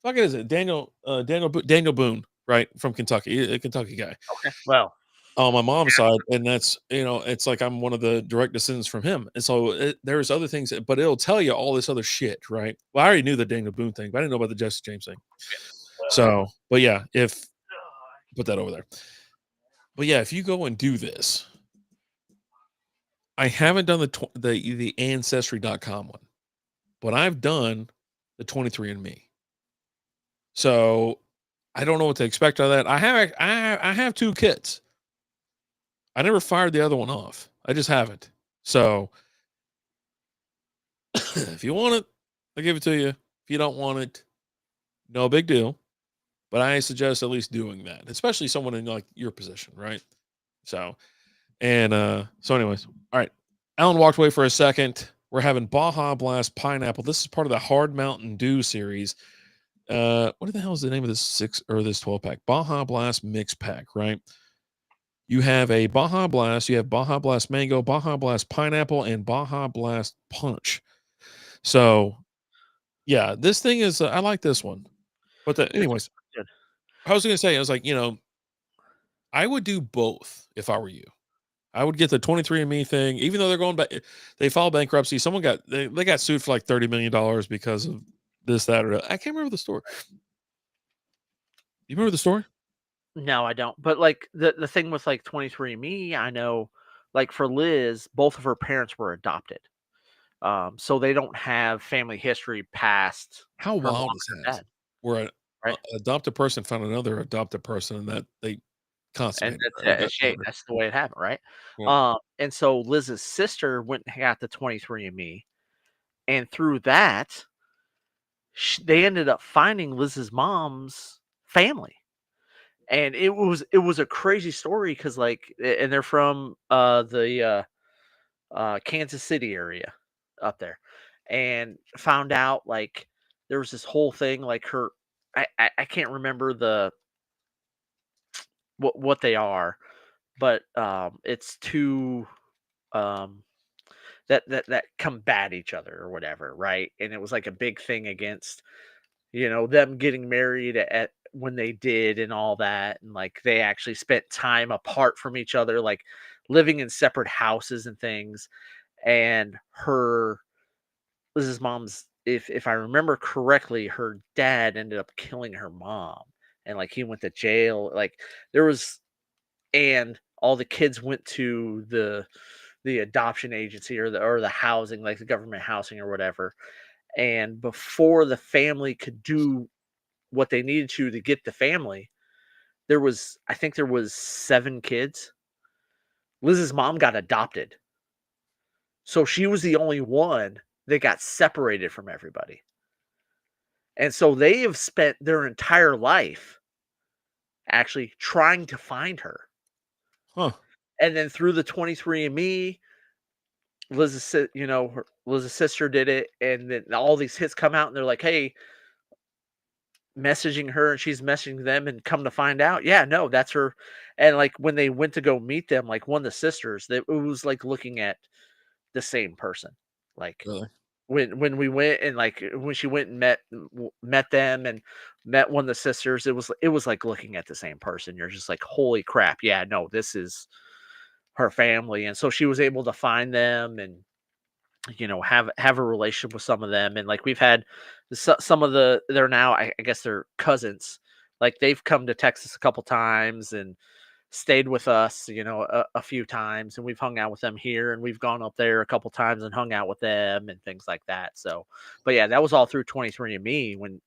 fuck is it Daniel Boone, right, from Kentucky, a Kentucky guy okay, well, on my mom's side, and that's it's like I'm one of the direct descendants from him, and so there's other things, but it'll tell you all this other shit, right? Well, I already knew the Daniel Boone thing, but I didn't know about the Jesse James thing. So, but yeah, if put that over there. But yeah, if you go and do this, I haven't done the ancestry.com one, but I've done the 23andMe. So I don't know what to expect out of that. I have two kits. I never fired the other one off. I just haven't. So if you want it, I'll give it to you. If you don't want it, no big deal. But I suggest at least doing that, especially someone in like your position, right? So anyways, all right. Alan walked away for a second. We're having Baja Blast Pineapple. This is part of the Hard Mountain Dew series. What the hell is the name of this 12 pack? Baja Blast Mix Pack, right? You have a Baja Blast, you have Baja Blast Mango, Baja Blast Pineapple, and Baja Blast Punch. So, yeah, this thing is, I like this one. But it's anyways, good. I was going to say, I was like, I would do both if I were you. I would get the 23andMe thing, even though they're going back, they filed bankruptcy. Someone they got sued for like $30 million because of this, that, or that. I can't remember the story. You remember the story? No, I don't. But like the thing with like 23andMe, I know like for Liz, both of her parents were adopted. So they don't have family history past How her mom wild is and her that? dad, Where right? adopted person found another adopted person and that they And consummated. that's Right? Okay, shame. whatever. That's the way it happened, right? Yeah. And so Liz's sister went and got the 23andMe, and through that, they ended up finding Liz's mom's family. And it was a crazy story because like, and they're from the Kansas City area up there, and found out like there was this whole thing like her. I can't remember what they are, but it's two um that combat each other or whatever, right? And it was like a big thing against them getting married at when they did and all that, and like they actually spent time apart from each other, like living in separate houses and things. And her Liz's mom's, if I remember correctly, her dad ended up killing her mom, and like he went to jail. Like there was, and all the kids went to the adoption agency or the housing, like the government housing or whatever. And before the family could do what they needed to get the family, I think there was 7 kids. Liz's mom got adopted. So she was the only one that got separated from everybody. And so they have spent their entire life actually trying to find her. Huh. And then through the 23andMe, Liz's sister did it, and then all these hits come out, and they're like, "Hey," messaging her, and she's messaging them, and come to find out, yeah, no, that's her. And like when they went to go meet them, like one of the sisters, that it was like looking at the same person. Like Really? when we went and like when she went and met them and met one of the sisters, it was like looking at the same person. You're just like, holy crap, yeah, no, this is her family. And so she was able to find them and have a relationship with some of them. And like we've had some of they're now, I guess they're cousins. Like they've come to Texas a couple times and stayed with us, a few times, and we've hung out with them here, and we've gone up there a couple times and hung out with them and things like that. So, but yeah, that was all through 23andMe when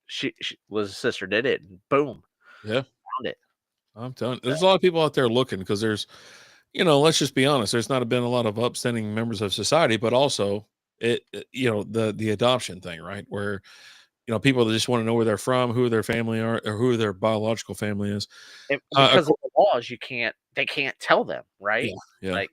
she Liz's sister did it, and boom, Yeah. found it. I'm telling you, there's a lot of people out there looking because there's, let's just be honest, there's not been a lot of upstanding members of society, but also the adoption thing, right? Where, people that just want to know where they're from, who their family are, or who their biological family is. Because of the laws, they can't tell them, right? Yeah, yeah. Like,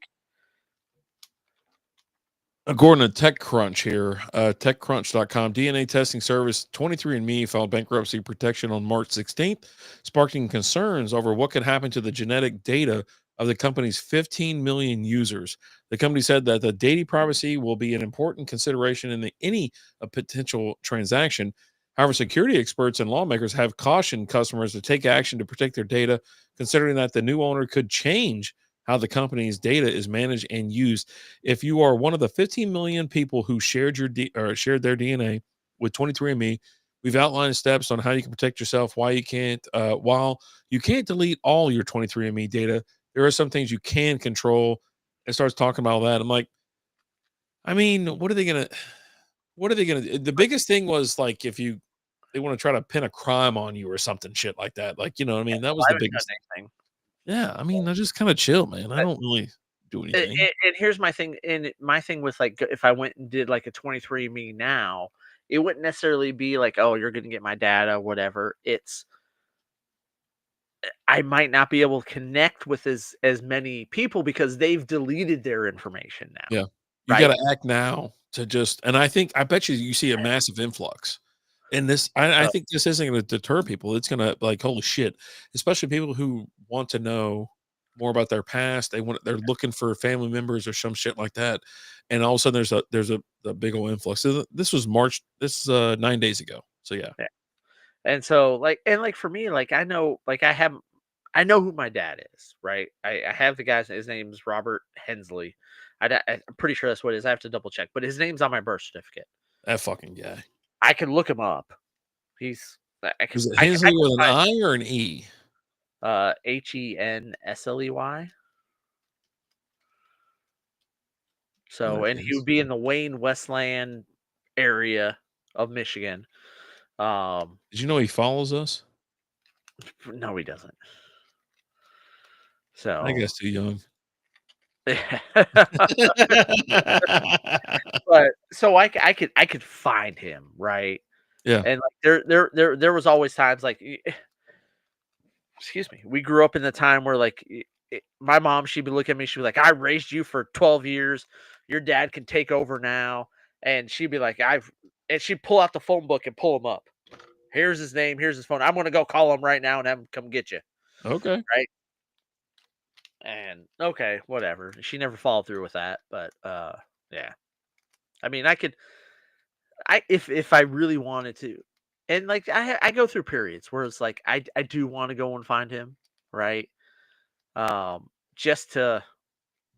According to TechCrunch here, techcrunch.com, DNA testing service 23andMe filed bankruptcy protection on March 16th, sparking concerns over what could happen to the genetic data of the company's 15 million users. The company said that the data privacy will be an important consideration in any potential transaction. However, security experts and lawmakers have cautioned customers to take action to protect their data, considering that the new owner could change how the company's data is managed and used. If you are one of the 15 million people who shared their DNA with 23andMe, we've outlined steps on how you can protect yourself. While you can't delete all your 23andMe data, there are some things you can control. And starts talking about that. I'm like, I mean, what are they gonna? What are they gonna? The biggest thing was like if they want to try to pin a crime on you or something shit like that. Like, what I mean? That was I the haven't done biggest. anything. Yeah, I mean, I just kind of chill, man. I don't really do anything. And here's my thing, with like if I went and did like a 23andMe now, it wouldn't necessarily be like, oh, you're gonna get my data, whatever. It's I might not be able to connect with as many people because they've deleted their information now, Yeah. You right? gotta act now to just and I bet you see a massive influx. And this I So think this isn't gonna deter people. It's gonna like, holy shit, especially people who want to know more about their past. They're looking for family members or some shit like that. And all of a sudden there's a the big old influx. So this was March, this is 9 days ago. So yeah. yeah. And so like for me, like I know who my dad is, right? I have the guy's his name's Robert Hensley. I'm pretty sure that's what it is. I have to double check, but his name's on my birth certificate. That fucking guy. I can look him up. He's Is it I Hensley can with an find I or an E? Hensley. There So, it and he is. would be in the Wayne Westland area of Michigan. Um, Did you know he follows us? no, he doesn't. I So, guess too young. but so I could find him, right? Yeah. And like there was always times like excuse me, we grew up in the time where like my mom, she'd be looking at me, she'd be like, I raised you for 12 years. Your dad can take over now. And she'd be like, and she'd pull out the phone book and pull him up. Here's his name. Here's his phone. I'm going to go call him right now and have him come get you. Okay. Right. And okay, whatever. She never followed through with that. But yeah. I mean, if I really wanted to, and like I go through periods where it's like I do want to go and find him, right? Just to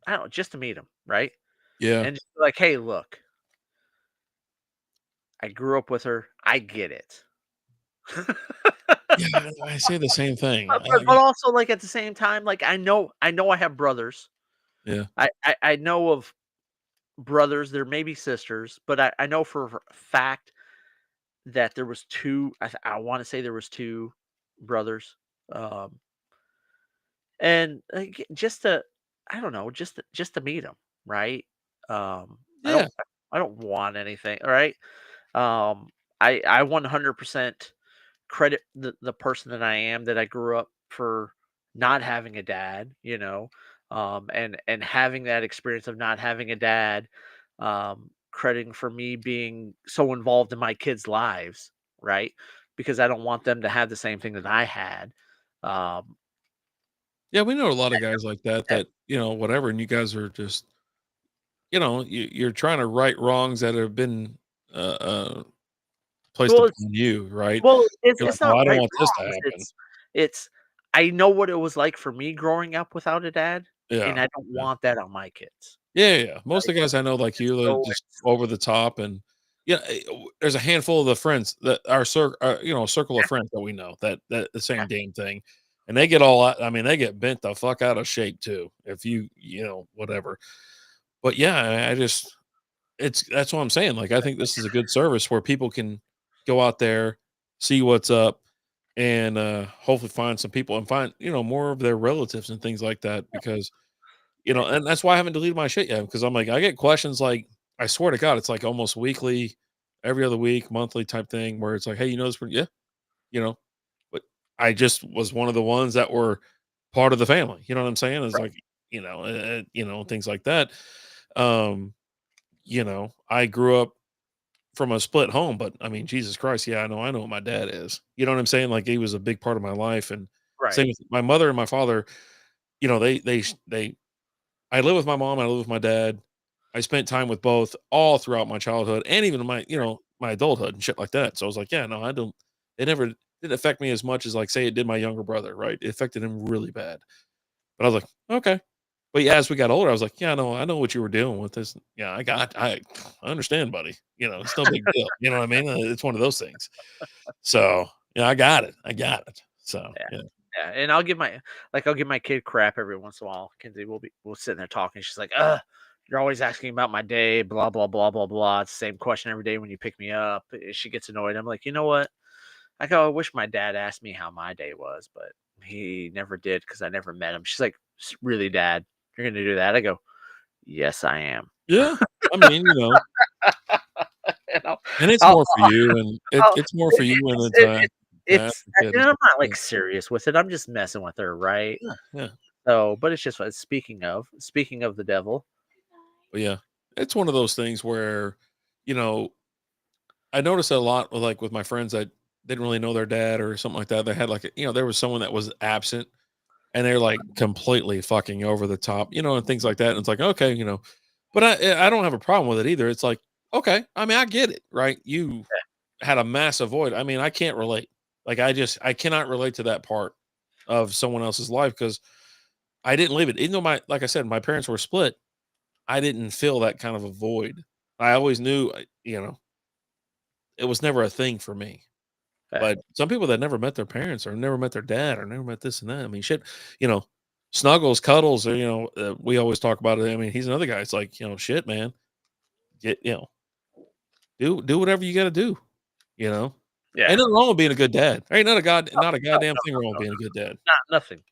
I don't know, just to meet him, right? Yeah. And just be like, hey, look, I grew up with her. I get it. Yeah, I say the same thing. But also like at the same time, like I know I have brothers. Yeah. I know of brothers. There may be sisters, but I know for a fact that there was two. I want to say there was two brothers. Um, and just to, I don't know, just to meet them, right? I Yeah. don't want anything. All right. Um, I 100% credit the person that I am, that I grew up for not having a dad, and having that experience of not having a dad, crediting for me being so involved in my kids' lives, right? Because I don't want them to have the same thing that I had. Um, Yeah, we know a lot of guys like that, whatever, and you guys are just, you're trying to right wrongs that have been, uh, uh, placed well, upon you, right? You're like, it's "Well, not I don't right want this to wrongs. happen." It's I know what it was like for me growing up without a dad, and Yeah, I don't yeah. want that on my kids. Yeah, yeah, yeah. Most Right? of the guys I know like you, they're So just over the top and there's a handful of the friends that our circle of friends that we know that the same damn thing. And they get all out, I mean, they get bent the fuck out of shape too. If whatever. But yeah, I just that's what I'm saying. Like I think this is a good service where people can go out there, see what's up, and hopefully find some people and find, more of their relatives and things like that because and that's why I haven't deleted my shit yet because I'm like, I get questions like, I swear to God, it's like almost weekly, every other week, monthly type thing where it's like, hey, yeah, you know, but I just was one of the ones that were part of the family. You know what I'm saying? It's right, like, things like that. Um, I grew up from a split home, but I mean, Jesus Christ, yeah, I know what my dad is. You know what I'm saying? Like he was a big part of my life, and right, same with my mother and my father. They I live with my mom, I live with my dad. I spent time with both all throughout my childhood and even my, my adulthood and shit like that. So I was like, yeah, no, I don't it never didn't affect me as much as like say it did my younger brother, right? It affected him really bad. But I was like, okay. But yeah, as we got older, I was like, yeah, no, I know what you were dealing with this. Yeah, I understand, buddy. It's no big deal. You know what I mean? It's one of those things. So yeah, I got it. I got it. So yeah, yeah. yeah, and I'll give my kid crap every once in a while. Kenzie we'll sitting there talking. She's like, "Ugh, you're always asking about my day, blah blah blah blah blah. It's the same question every day when you pick me up." She gets annoyed. I'm like, you know what? I wish my dad asked me how my day was, but he never did because I never met him. She's like, Really, Dad? You're gonna do that?" I go, "Yes, I am." Yeah. I mean, You know, and it's I'll, more for you, and I'll, it's more for you and to ask it's the kid and and I'm stuff not like like that. serious with it. I'm just messing with her, right? Yeah, yeah. So, but it's just speaking of the devil, But yeah, it's one of those things where, you know, I noticed a lot with like with my friends that didn't really know their dad or something like that. They had like there was someone that was absent and they're like completely fucking over the top, and things like that. And it's like, okay, but I don't have a problem with it either. It's like, okay, I mean, I get it, right? You had a massive void. I mean, I can't relate. Like I cannot relate to that part of someone else's life because I didn't live it. Even though like I said, my parents were split, I didn't feel that kind of a void. I always knew, it was never a thing for me. yeah, But some people that never met their parents or never met their dad or never met this and that. I mean, shit, you know, snuggles, cuddles, or we always talk about it. I mean, he's another guy. It's like, shit, man, get do whatever you got to do. You know, yeah, ain't nothing wrong with being a good dad. Ain't not a no, goddamn no, thing wrong with being a good dad. not nothing.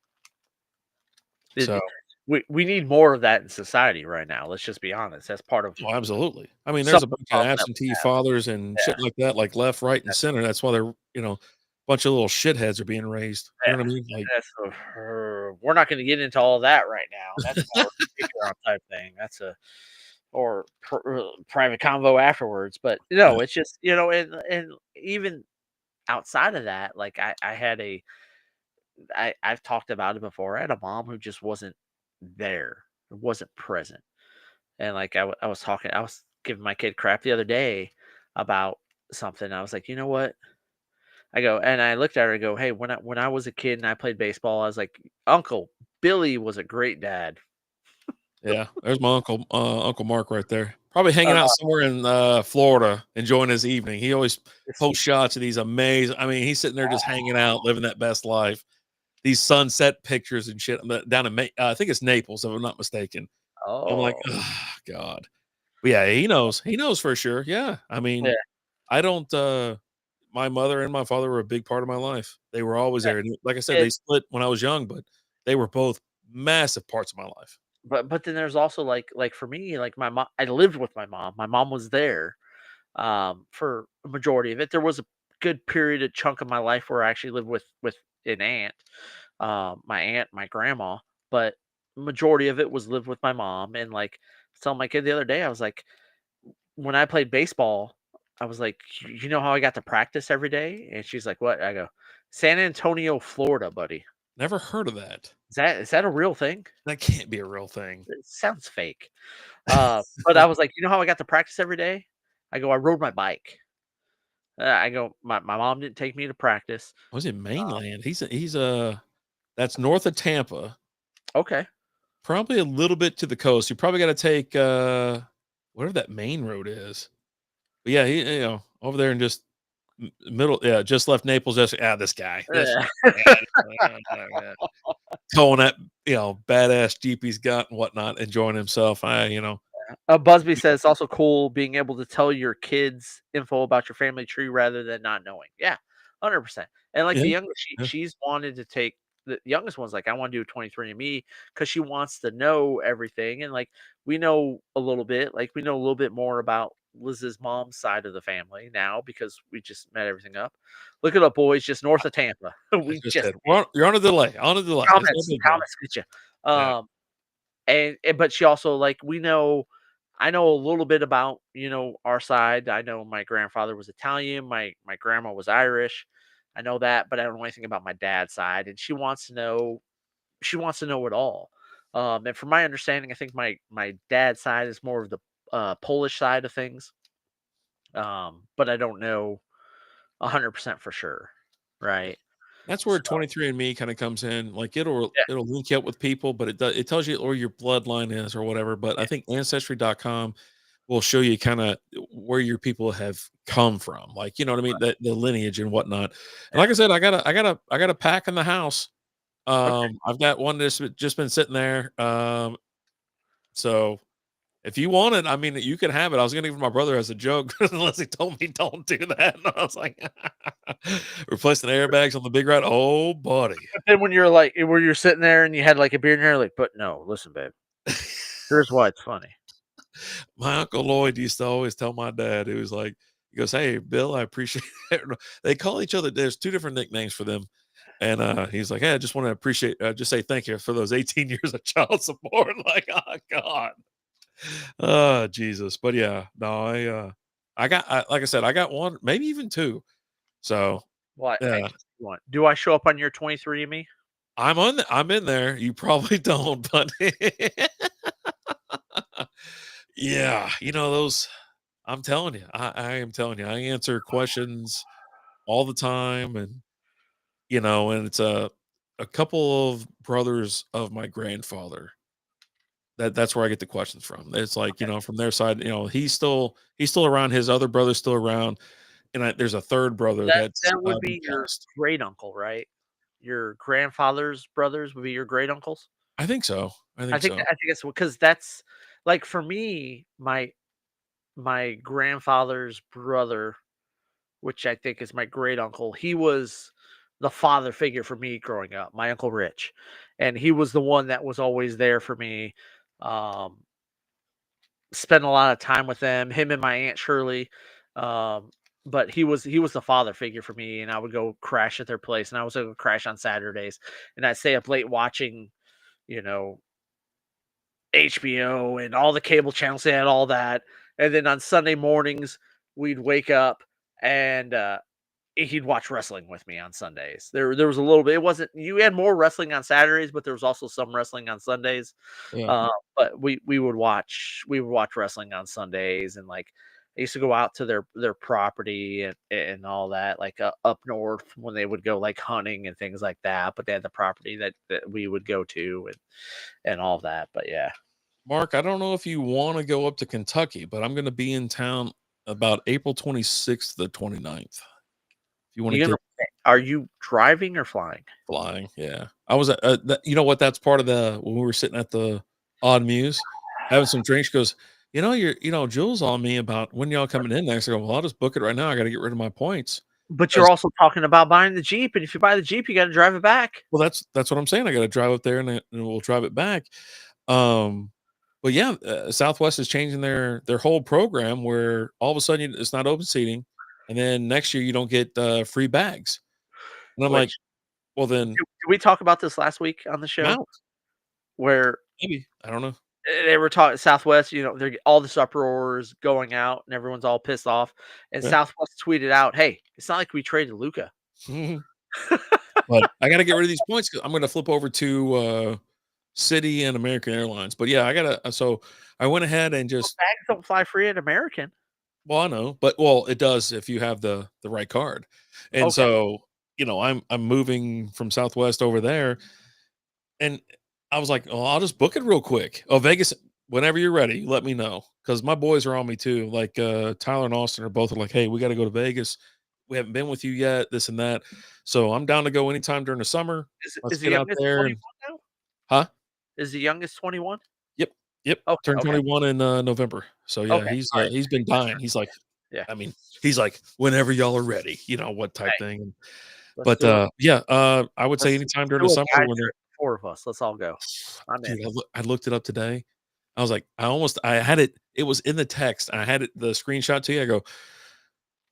So, It, we need more of that in society right now. Let's just be honest. That's part of oh, absolutely. I mean, some there's a of the bunch of problem that we absentee have. fathers and shit Yeah, like that, like left, right, and that- center. That's why they're, bunch of little shitheads are being raised. You know yeah. what I mean? Like, We're not going to get into all that right now. That's more Patreon type thing. That's a or private convo afterwards. But yeah, it's just and even outside of that, like I had I've talked about it before. I had a mom who just wasn't there, wasn't present, and like I was giving my kid crap the other day about something. I was like, you know what? I go and I looked at her and go, hey, when I was a kid and I played baseball, I was like, Uncle Billy was a great dad. yeah. There's my Uncle Mark right there. Probably hanging out Uh, somewhere in Florida, enjoying his evening. He always it's, posts shots of these amazing. I mean, he's sitting there just hanging out, living that best life. These sunset pictures and shit down in I think it's Naples, if I'm not mistaken. I'm like, oh oh God. But yeah, he knows. He knows for sure. Yeah. I mean, Yeah. I don't my mother and my father were a big part of my life. They were always there. And like I said, they And split when I was young, but they were both massive parts of my life. but then there's also like for me, like my mom, I lived with my mom. My mom was there for a majority of it. There was a good period, a chunk of my life where I actually lived with an aunt, my aunt, my grandma, but majority of it was lived with my mom. And like telling my kid the other day, I was like, when I played baseball, I was like, you know how I got to practice every day? And she's like, what? I go, San Antonio, Florida, buddy. Never heard of that. Is that a real thing? That can't be a real thing. It sounds fake. But I was like, you know how I got to practice every day? I go, I rode my bike. I go, my mom didn't take me to practice. Was it mainland? He's that's north of Tampa, Okay. probably a little bit to the coast. You probably got to take whatever that main road is. But yeah, he over there and just middle, yeah, just left Naples. Just this guy, Yeah. yeah, towing that badass Jeep he's got and whatnot, enjoying himself. Busby says it's also cool being able to tell your kids info about your family tree rather than not knowing. Yeah, 100%. And like Yeah, the youngest, yeah. she's wanted to take the youngest one's like, I want to do 23andMe because she wants to know everything. And like we know a little bit, like we know a little bit more about Liz's mom's side of the family now because we just met everything up. Look it up, boys, just north of Tampa. I We just just said you're on a delay. On a delay. It's no comments, big deal. comments get you. Yeah, And but she also like we know I know a little bit about, our side. I know my grandfather was Italian, my grandma was Irish. I know that, but I don't know anything about my dad's side. And she wants to know it all. And from my understanding, I think my dad's side is more of the Polish side of things. But I don't know 100% for sure. yeah. Right. That's where So 23andMe kind of comes in. Like yeah. it'll link you up with people, but it tells you where your bloodline is or whatever. But I think ancestry.com will show you kind of where your people have come from. Like, you know what I mean? The lineage and whatnot. And like Yeah. I said, I got a pack in the house. Okay. I've got one that's just been sitting there. So if you want it, I mean, you can have it. I was gonna give it to my brother as a joke, unless he told me don't do that. And I was like, replacing airbags on the big ride. Oh, buddy. But then when you're like, where you're sitting there and you had like a beer in your hair, like, but no, listen, babe. Here's why it's funny. My uncle Lloyd used to always tell my dad, he was like, he goes, "Hey, Bill, I appreciate it." They call each other. There's two different nicknames for them, and he's like, "Hey, I just want to appreciate, just say thank you for those 18 years of child support." Like, oh God, oh Jesus. But yeah, no, like I said, I got one, maybe even two. So What yeah, makes you want? Do I show up on your 23andMe? I'm in there. You probably don't, but yeah, those. I'm telling you, I am telling you, I answer questions all the time, and it's a couple of brothers of my grandfather. That's where I get the questions from. It's like, from their side, he's still around, his other brother's still around, and there's a third brother That that's that would been be your passed. great uncle, right? Your grandfather's brothers would be your great uncles. I think so. I I think think so. I think it's because that's like for me, my grandfather's brother, which I think is my great uncle. He was the father figure for me growing up. My uncle Rich, and he was the one that was always there for me. Um, Spent a lot of time with them, him and my aunt Shirley. Um, but he was the father figure for me, and I would go crash at their place, and I was going to crash on Saturdays, and I'd stay up late watching, you know, HBO and all the cable channels. They had all that, and then on Sunday mornings we'd wake up and he'd watch wrestling with me on Sundays. There was a little bit. It wasn't you had more wrestling on Saturdays, but there was also some wrestling on Sundays. Yeah. But we would watch wrestling on Sundays, and like I used to go out to their property and all that, like up north when they would go like hunting and things like that. But they had the property that we would go to and all that. But yeah, Mark, I don't know if you want to go up to Kentucky, but I'm going to be in town about April 26th to the 29th. If you want to you gonna get are you driving or flying? flying, yeah. I was you know what? That's part of the when we were sitting at the Odd Muse having some drinks. She goes, Jules on me about when y'all coming in next. I go, well, I'll just book it right now. I got to get rid of my points. But you're 'Cause also talking about buying the Jeep, and if you buy the Jeep, you got to drive it back. well, that's what I'm saying. I got to drive up there and we'll drive it back. Um, but yeah, Southwest is changing their whole program where all of a sudden it's not open seating, and then next year you don't get free bags. And I'm like, Which well, then did we talk about this last week on the I'm show? out. Where Maybe I don't know. they were talking Southwest, they're all this uproars going out, and everyone's all pissed off. And Yeah. Southwest tweeted out, "Hey, it's not like we traded Luca." But I got to get rid of these points because I'm going to flip over to City and American Airlines. But yeah, I gotta. So I went ahead and Well, just. bags don't fly free at American. Well, I know, but well, it does if you have the right card. And Okay. so I'm moving from Southwest over there, and I was like, oh, I'll just book it real quick. Oh, Vegas, whenever you're ready, let me know because my boys are on me too. Like Tyler and Austin are both like, hey, we got to go to Vegas. We haven't been with you yet, this and that. So I'm down to go anytime during the summer. Is Let's the get out youngest there and 21 now? huh? Is the youngest 21? Yep, yep. Okay, Turned okay, 21 in November. So yeah, okay. All right. he's been That's dying. He's like, yeah. I mean, he's like, whenever y'all are ready, what type Hey, thing. let's But do it. yeah, I would say anytime Let's during the do a summer guy when they're trip. 4 of us. Let's all go. I'm in. dude, I looked it up today. I was like, I had it was in the text. I had the screenshot to you. I go,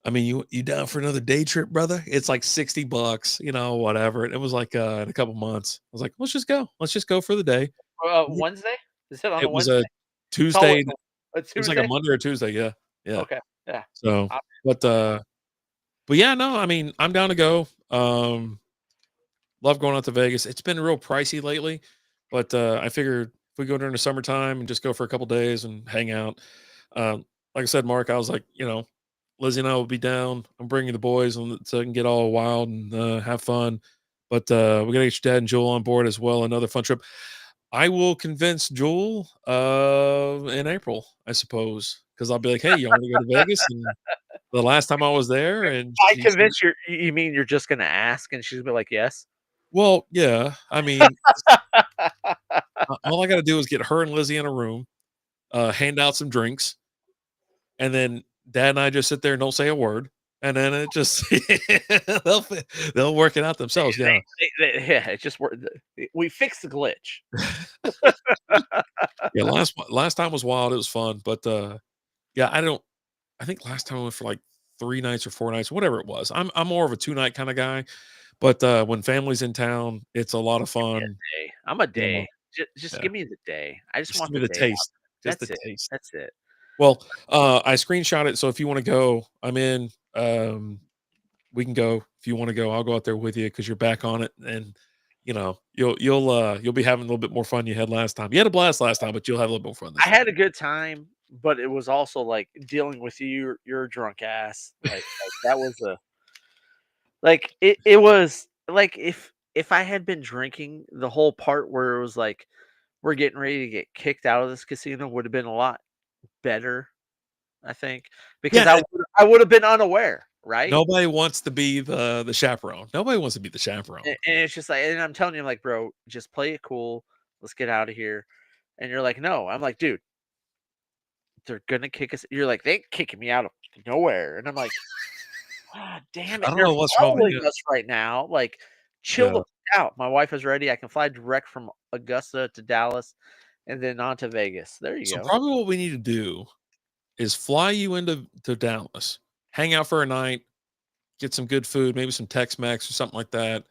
I mean, you down for another day trip, brother? It's like $60, whatever. And it was like in a couple months. I was like, let's just go. Let's just go for the day. Wednesday? Is it on a It was Wednesday? a It's Tuesday. always It a was like a Tuesday? Monday or Tuesday. Yeah. Yeah. Okay. Yeah. So, I'm but yeah, no, I mean, I'm down to go. Love going out to Vegas. It's been real pricey lately, but I figured if we go during the summertime and just go for a couple days and hang out. Like I said, Mark, I was like, Lizzie and I will be down. I'm bringing the boys so I can get all wild and have fun. But we got to get your dad and Joel on board as well. Another fun trip. I will convince Joel in April, I suppose, because I'll be like, hey, you want to go to Vegas? And the last time I was there, and I she said, convinced you mean you're just gonna ask and she's gonna be like, "Yes?" well, yeah. I mean, all I got to do is get her and Lizzie in a room, hand out some drinks, and then Dad and I just sit there and don't say a word, and then it just they'll they'll work it out themselves. Yeah, Yeah, it's just we fixed the glitch. yeah. Last time was wild. It was fun, but yeah, I think last time I went for like 3 nights or 4 nights, whatever it was. I'm more of a 2 night kind of guy, but when family's in town, it's a lot of fun. Day. I'm a You know, day. Just yeah. give me the day. I just Just want give me the the day out. taste, just the That's it. taste. That's it. Well, I screenshot it, so if you wanna go, I'm in, we can go. If you wanna go, I'll go out there with you because 'cause you're back on it, and, you'll be having a little bit more fun you had last time. You had a blast last time, but you'll have a little more fun this I time. had a good time, but it was also, like, dealing with your drunk ass. Like, that was a it was like, if I had been drinking, the whole part where it was like, "We're getting ready to get kicked out of this casino" would have been a lot better, I think, because Yeah, I would have been unaware, right? nobody wants to be the chaperone. Nobody wants to be the chaperone. And it's just like, and I'm telling you, like, "Bro, just play it cool. Let's get out of here." And you're like, "No." I'm like, "Dude, they're gonna kick us." You're like, "They ain't kicking me out of nowhere." And I'm like, "Ah, damn I it. don't They're know what's wrong with following you. us right now. Like, chill Yeah. the out." My wife is ready. I can fly direct from Augusta to Dallas and then on to Vegas. There you So go. probably what we need to do is fly you into Dallas, hang out for a night, get some good food, maybe some Tex-Mex or something like that,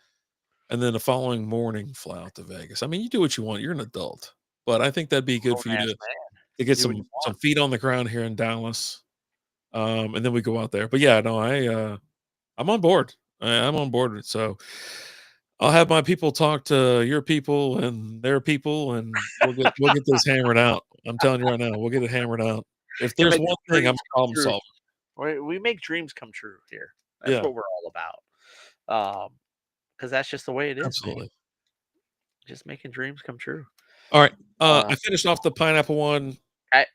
and then the following morning fly out to Vegas. I mean, you do what you want. You're an adult, but I think that'd be good Grown for you ass to man. get Do what you some want. feet on the ground here in Dallas, and then we go out there. But yeah, no, I'm on board. I'm on board. So I'll have my people talk to your people and their people, and we'll get this hammered out. I'm telling you right now, we'll get it hammered out. If Gonna there's make one thing, I'm dreams a come problem true. solver. We make dreams come true here. That's Yeah, what we're all about. Because that's just the way it is, man. absolutely. Just making dreams come true. All right. Uh, I finished off the pineapple one. I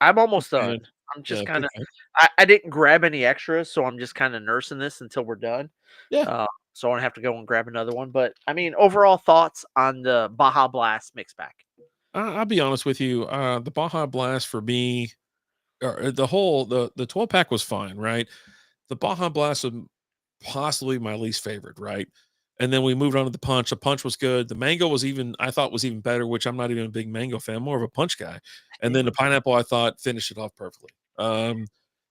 I'm Big almost fan. done. I'm Yeah, just big kinda fan. I didn't grab any extras, so I'm just kinda nursing this until we're done. Yeah. Uh, so I don't have to go and grab another one. But I mean, overall thoughts on the Baja Blast mix pack. I'll be honest with you. The Baja Blast for me, or the 12 pack was fine, right? The Baja Blast was possibly my least favorite, right? And then we moved on to the punch. The punch was good. The mango I thought was even better, which I'm not even a big mango fan, more of a punch guy. And then the pineapple I thought finished it off perfectly.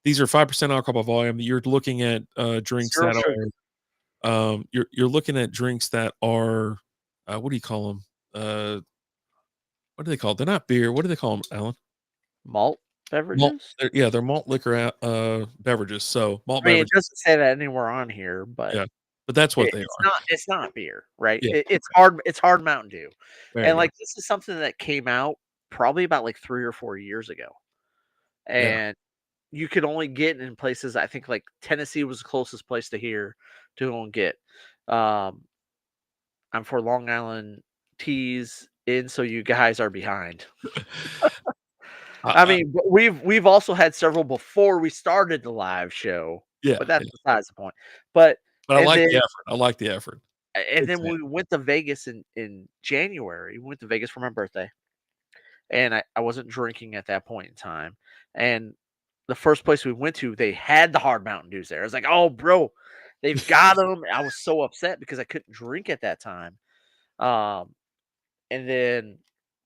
These are 5% alcohol by volume. You're looking at drinks Zero that sugar. you're looking at drinks that are what do you call them? What are they called? They're not beer. What do they call them, Alan? Malt Malt. beverages? Yeah, they're malt liquor beverages. So malt I mean, it beverages. doesn't say that anywhere on here, but Yeah, but that's what they it's are. not beer, right? Yeah, It's hard Mountain Dew. there And, you go. like, this is something that came out probably about, like, 3 or 4 years ago, Yeah. and you could only get in places I think, like, Tennessee was the closest place to here to go and get. Um, I'm for Long Island teas in, so you guys are behind. I I mean, but we've also had several before we started the live show, yeah, but that's yeah, besides the point. But but I and like then the effort. I like the effort. and Big then fan. we went to Vegas in January. We went to Vegas for my birthday, and I wasn't drinking at that point in time. And the first place we went to, they had the hard Mountain Dews there. I was like, "Oh, bro, they've got them." I was so upset because I couldn't drink at that time. Um, and then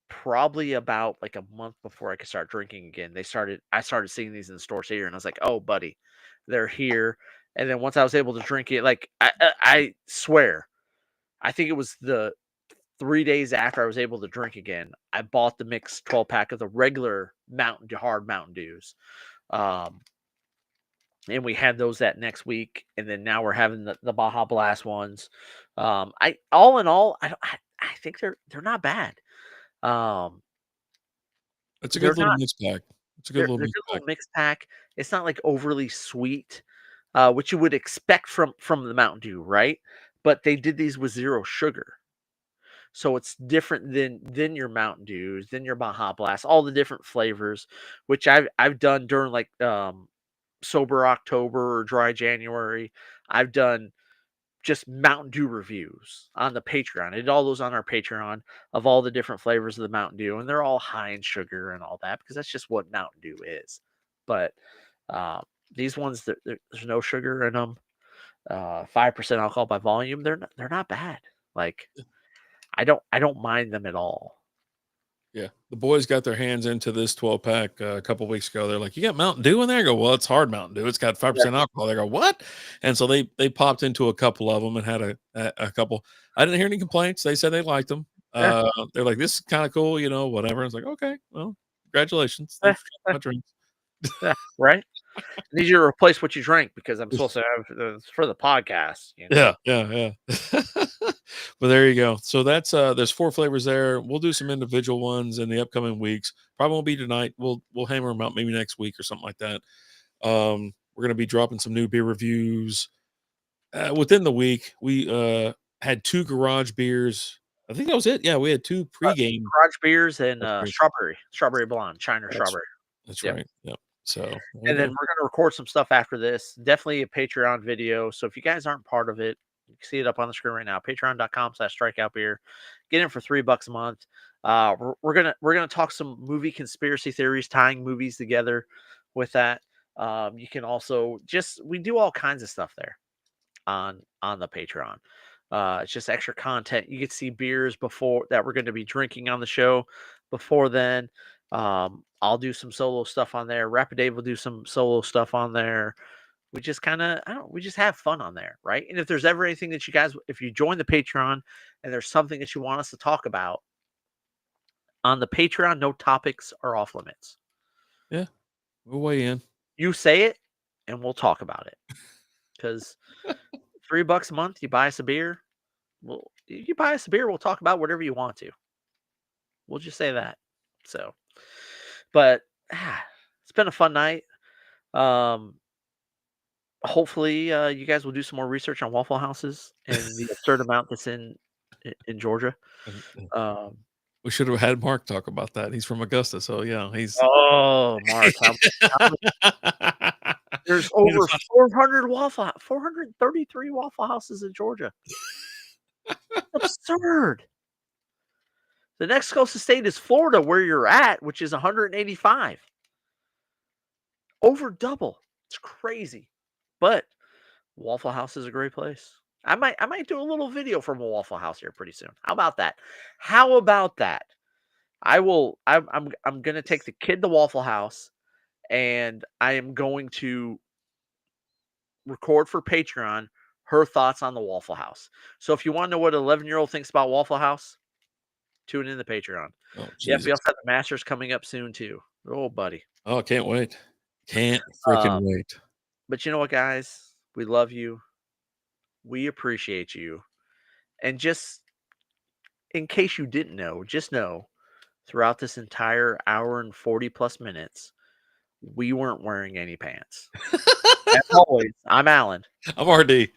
probably about like a month before I could start drinking again, I started seeing these in the stores here, and I was like, "Oh, buddy, they're here." And then once I was able to drink it, like I swear, I think it was the 3 days after I was able to drink again, I bought the mixed 12 pack of the regular hard Mountain Dews. Um, and we had those that next week, and then now we're having the Baja Blast ones. I all in all, I think they're not bad. Um, It's a they're good little not mix pack. It's a good little they're mix good pack. little mixed pack. It's not like overly sweet, which you would expect from the Mountain Dew, right? But they did these with zero sugar. So it's different than your Mountain Dews, than your Baja Blast, all the different flavors, which I've done during like sober October or dry January. I've done just Mountain Dew reviews on the Patreon. I did all those on our Patreon of all the different flavors of the Mountain Dew, and they're all high in sugar and all that because that's just what Mountain Dew is. But uh, these ones, there's no sugar in them. 5% alcohol by volume. They're not bad. Like I don't mind them at all. Yeah, the boys got their hands into this 12 pack a couple weeks ago. They're like, "You got Mountain Dew in there?" I go, "Well, it's hard Mountain Dew. It's got Yeah, 5% alcohol." They go, "What?" And so they popped into a couple of them and had a couple. I didn't hear any complaints. They said they liked them. yeah, They're like, "This is kind of cool, whatever." I was like, "Okay, well, congratulations. yeah, They've tried yeah, my drinks." yeah, right. I need you to replace what you drank because I'm supposed to have it's for the podcast. You know. Yeah, yeah, yeah. But there you go. So that's there's 4 flavors there. We'll do some individual ones in the upcoming weeks. Probably won't be tonight. We'll hammer them out maybe next week or something like that. We're gonna be dropping some new beer reviews within the week. We had 2 garage beers. I think that was it. Yeah, we had 2 pregame Garage beers and garage beers. strawberry blonde, China That's strawberry. that's Yep. right. Yep. So there you And then go. we're gonna record some stuff after this. Definitely a Patreon video. So if you guys aren't part of it, you can see it up on the screen right now. Patreon.com/strikeoutbeer. Get in for $3 a month. We're gonna talk some movie conspiracy theories, tying movies together with that. You can also just we do all kinds of stuff there on the Patreon. It's just extra content. You get to see beers before that we're going to be drinking on the show. Before then, I'll do some solo stuff on there. Rapid Dave will do some solo stuff on there. We just kind of, I don't, we just have fun on there, right? And if there's ever anything that you guys, if you join the Patreon and there's something that you want us to talk about on the Patreon, no topics are off limits. Yeah, we'll weigh in. You say it, and we'll talk about it. Because $3 a month, you buy us a beer. Well, you buy us a beer, we'll talk about whatever you want to. We'll just say that. So, but it's been a fun night. Um, hopefully, you guys will do some more research on Waffle Houses and the absurd amount that's in Georgia. Um, We should have had Mark talk about that. He's from Augusta, so yeah, he's oh, Mark, how many, there's over 433 Waffle Houses in Georgia. Absurd. The next closest state is Florida, where you're at, which is 185. Over double. It's crazy. But Waffle House is a great place. I might do a little video from a Waffle House here pretty soon. How about that? How about that? I'm gonna take the kid to Waffle House, and I am going to record for Patreon her thoughts on the Waffle House. So if you want to know what an 11-year-old thinks about Waffle House, tune in to Patreon. Oh, Yep, we Jesus. also have the Masters coming up soon too. Oh, buddy. Oh, can't wait. Can't freaking Um, wait. but you know what, guys? We love you. We appreciate you. And just in case you didn't know, just know throughout this entire hour and 40 plus minutes, we weren't wearing any pants. As always, I'm Alan. I'm RD.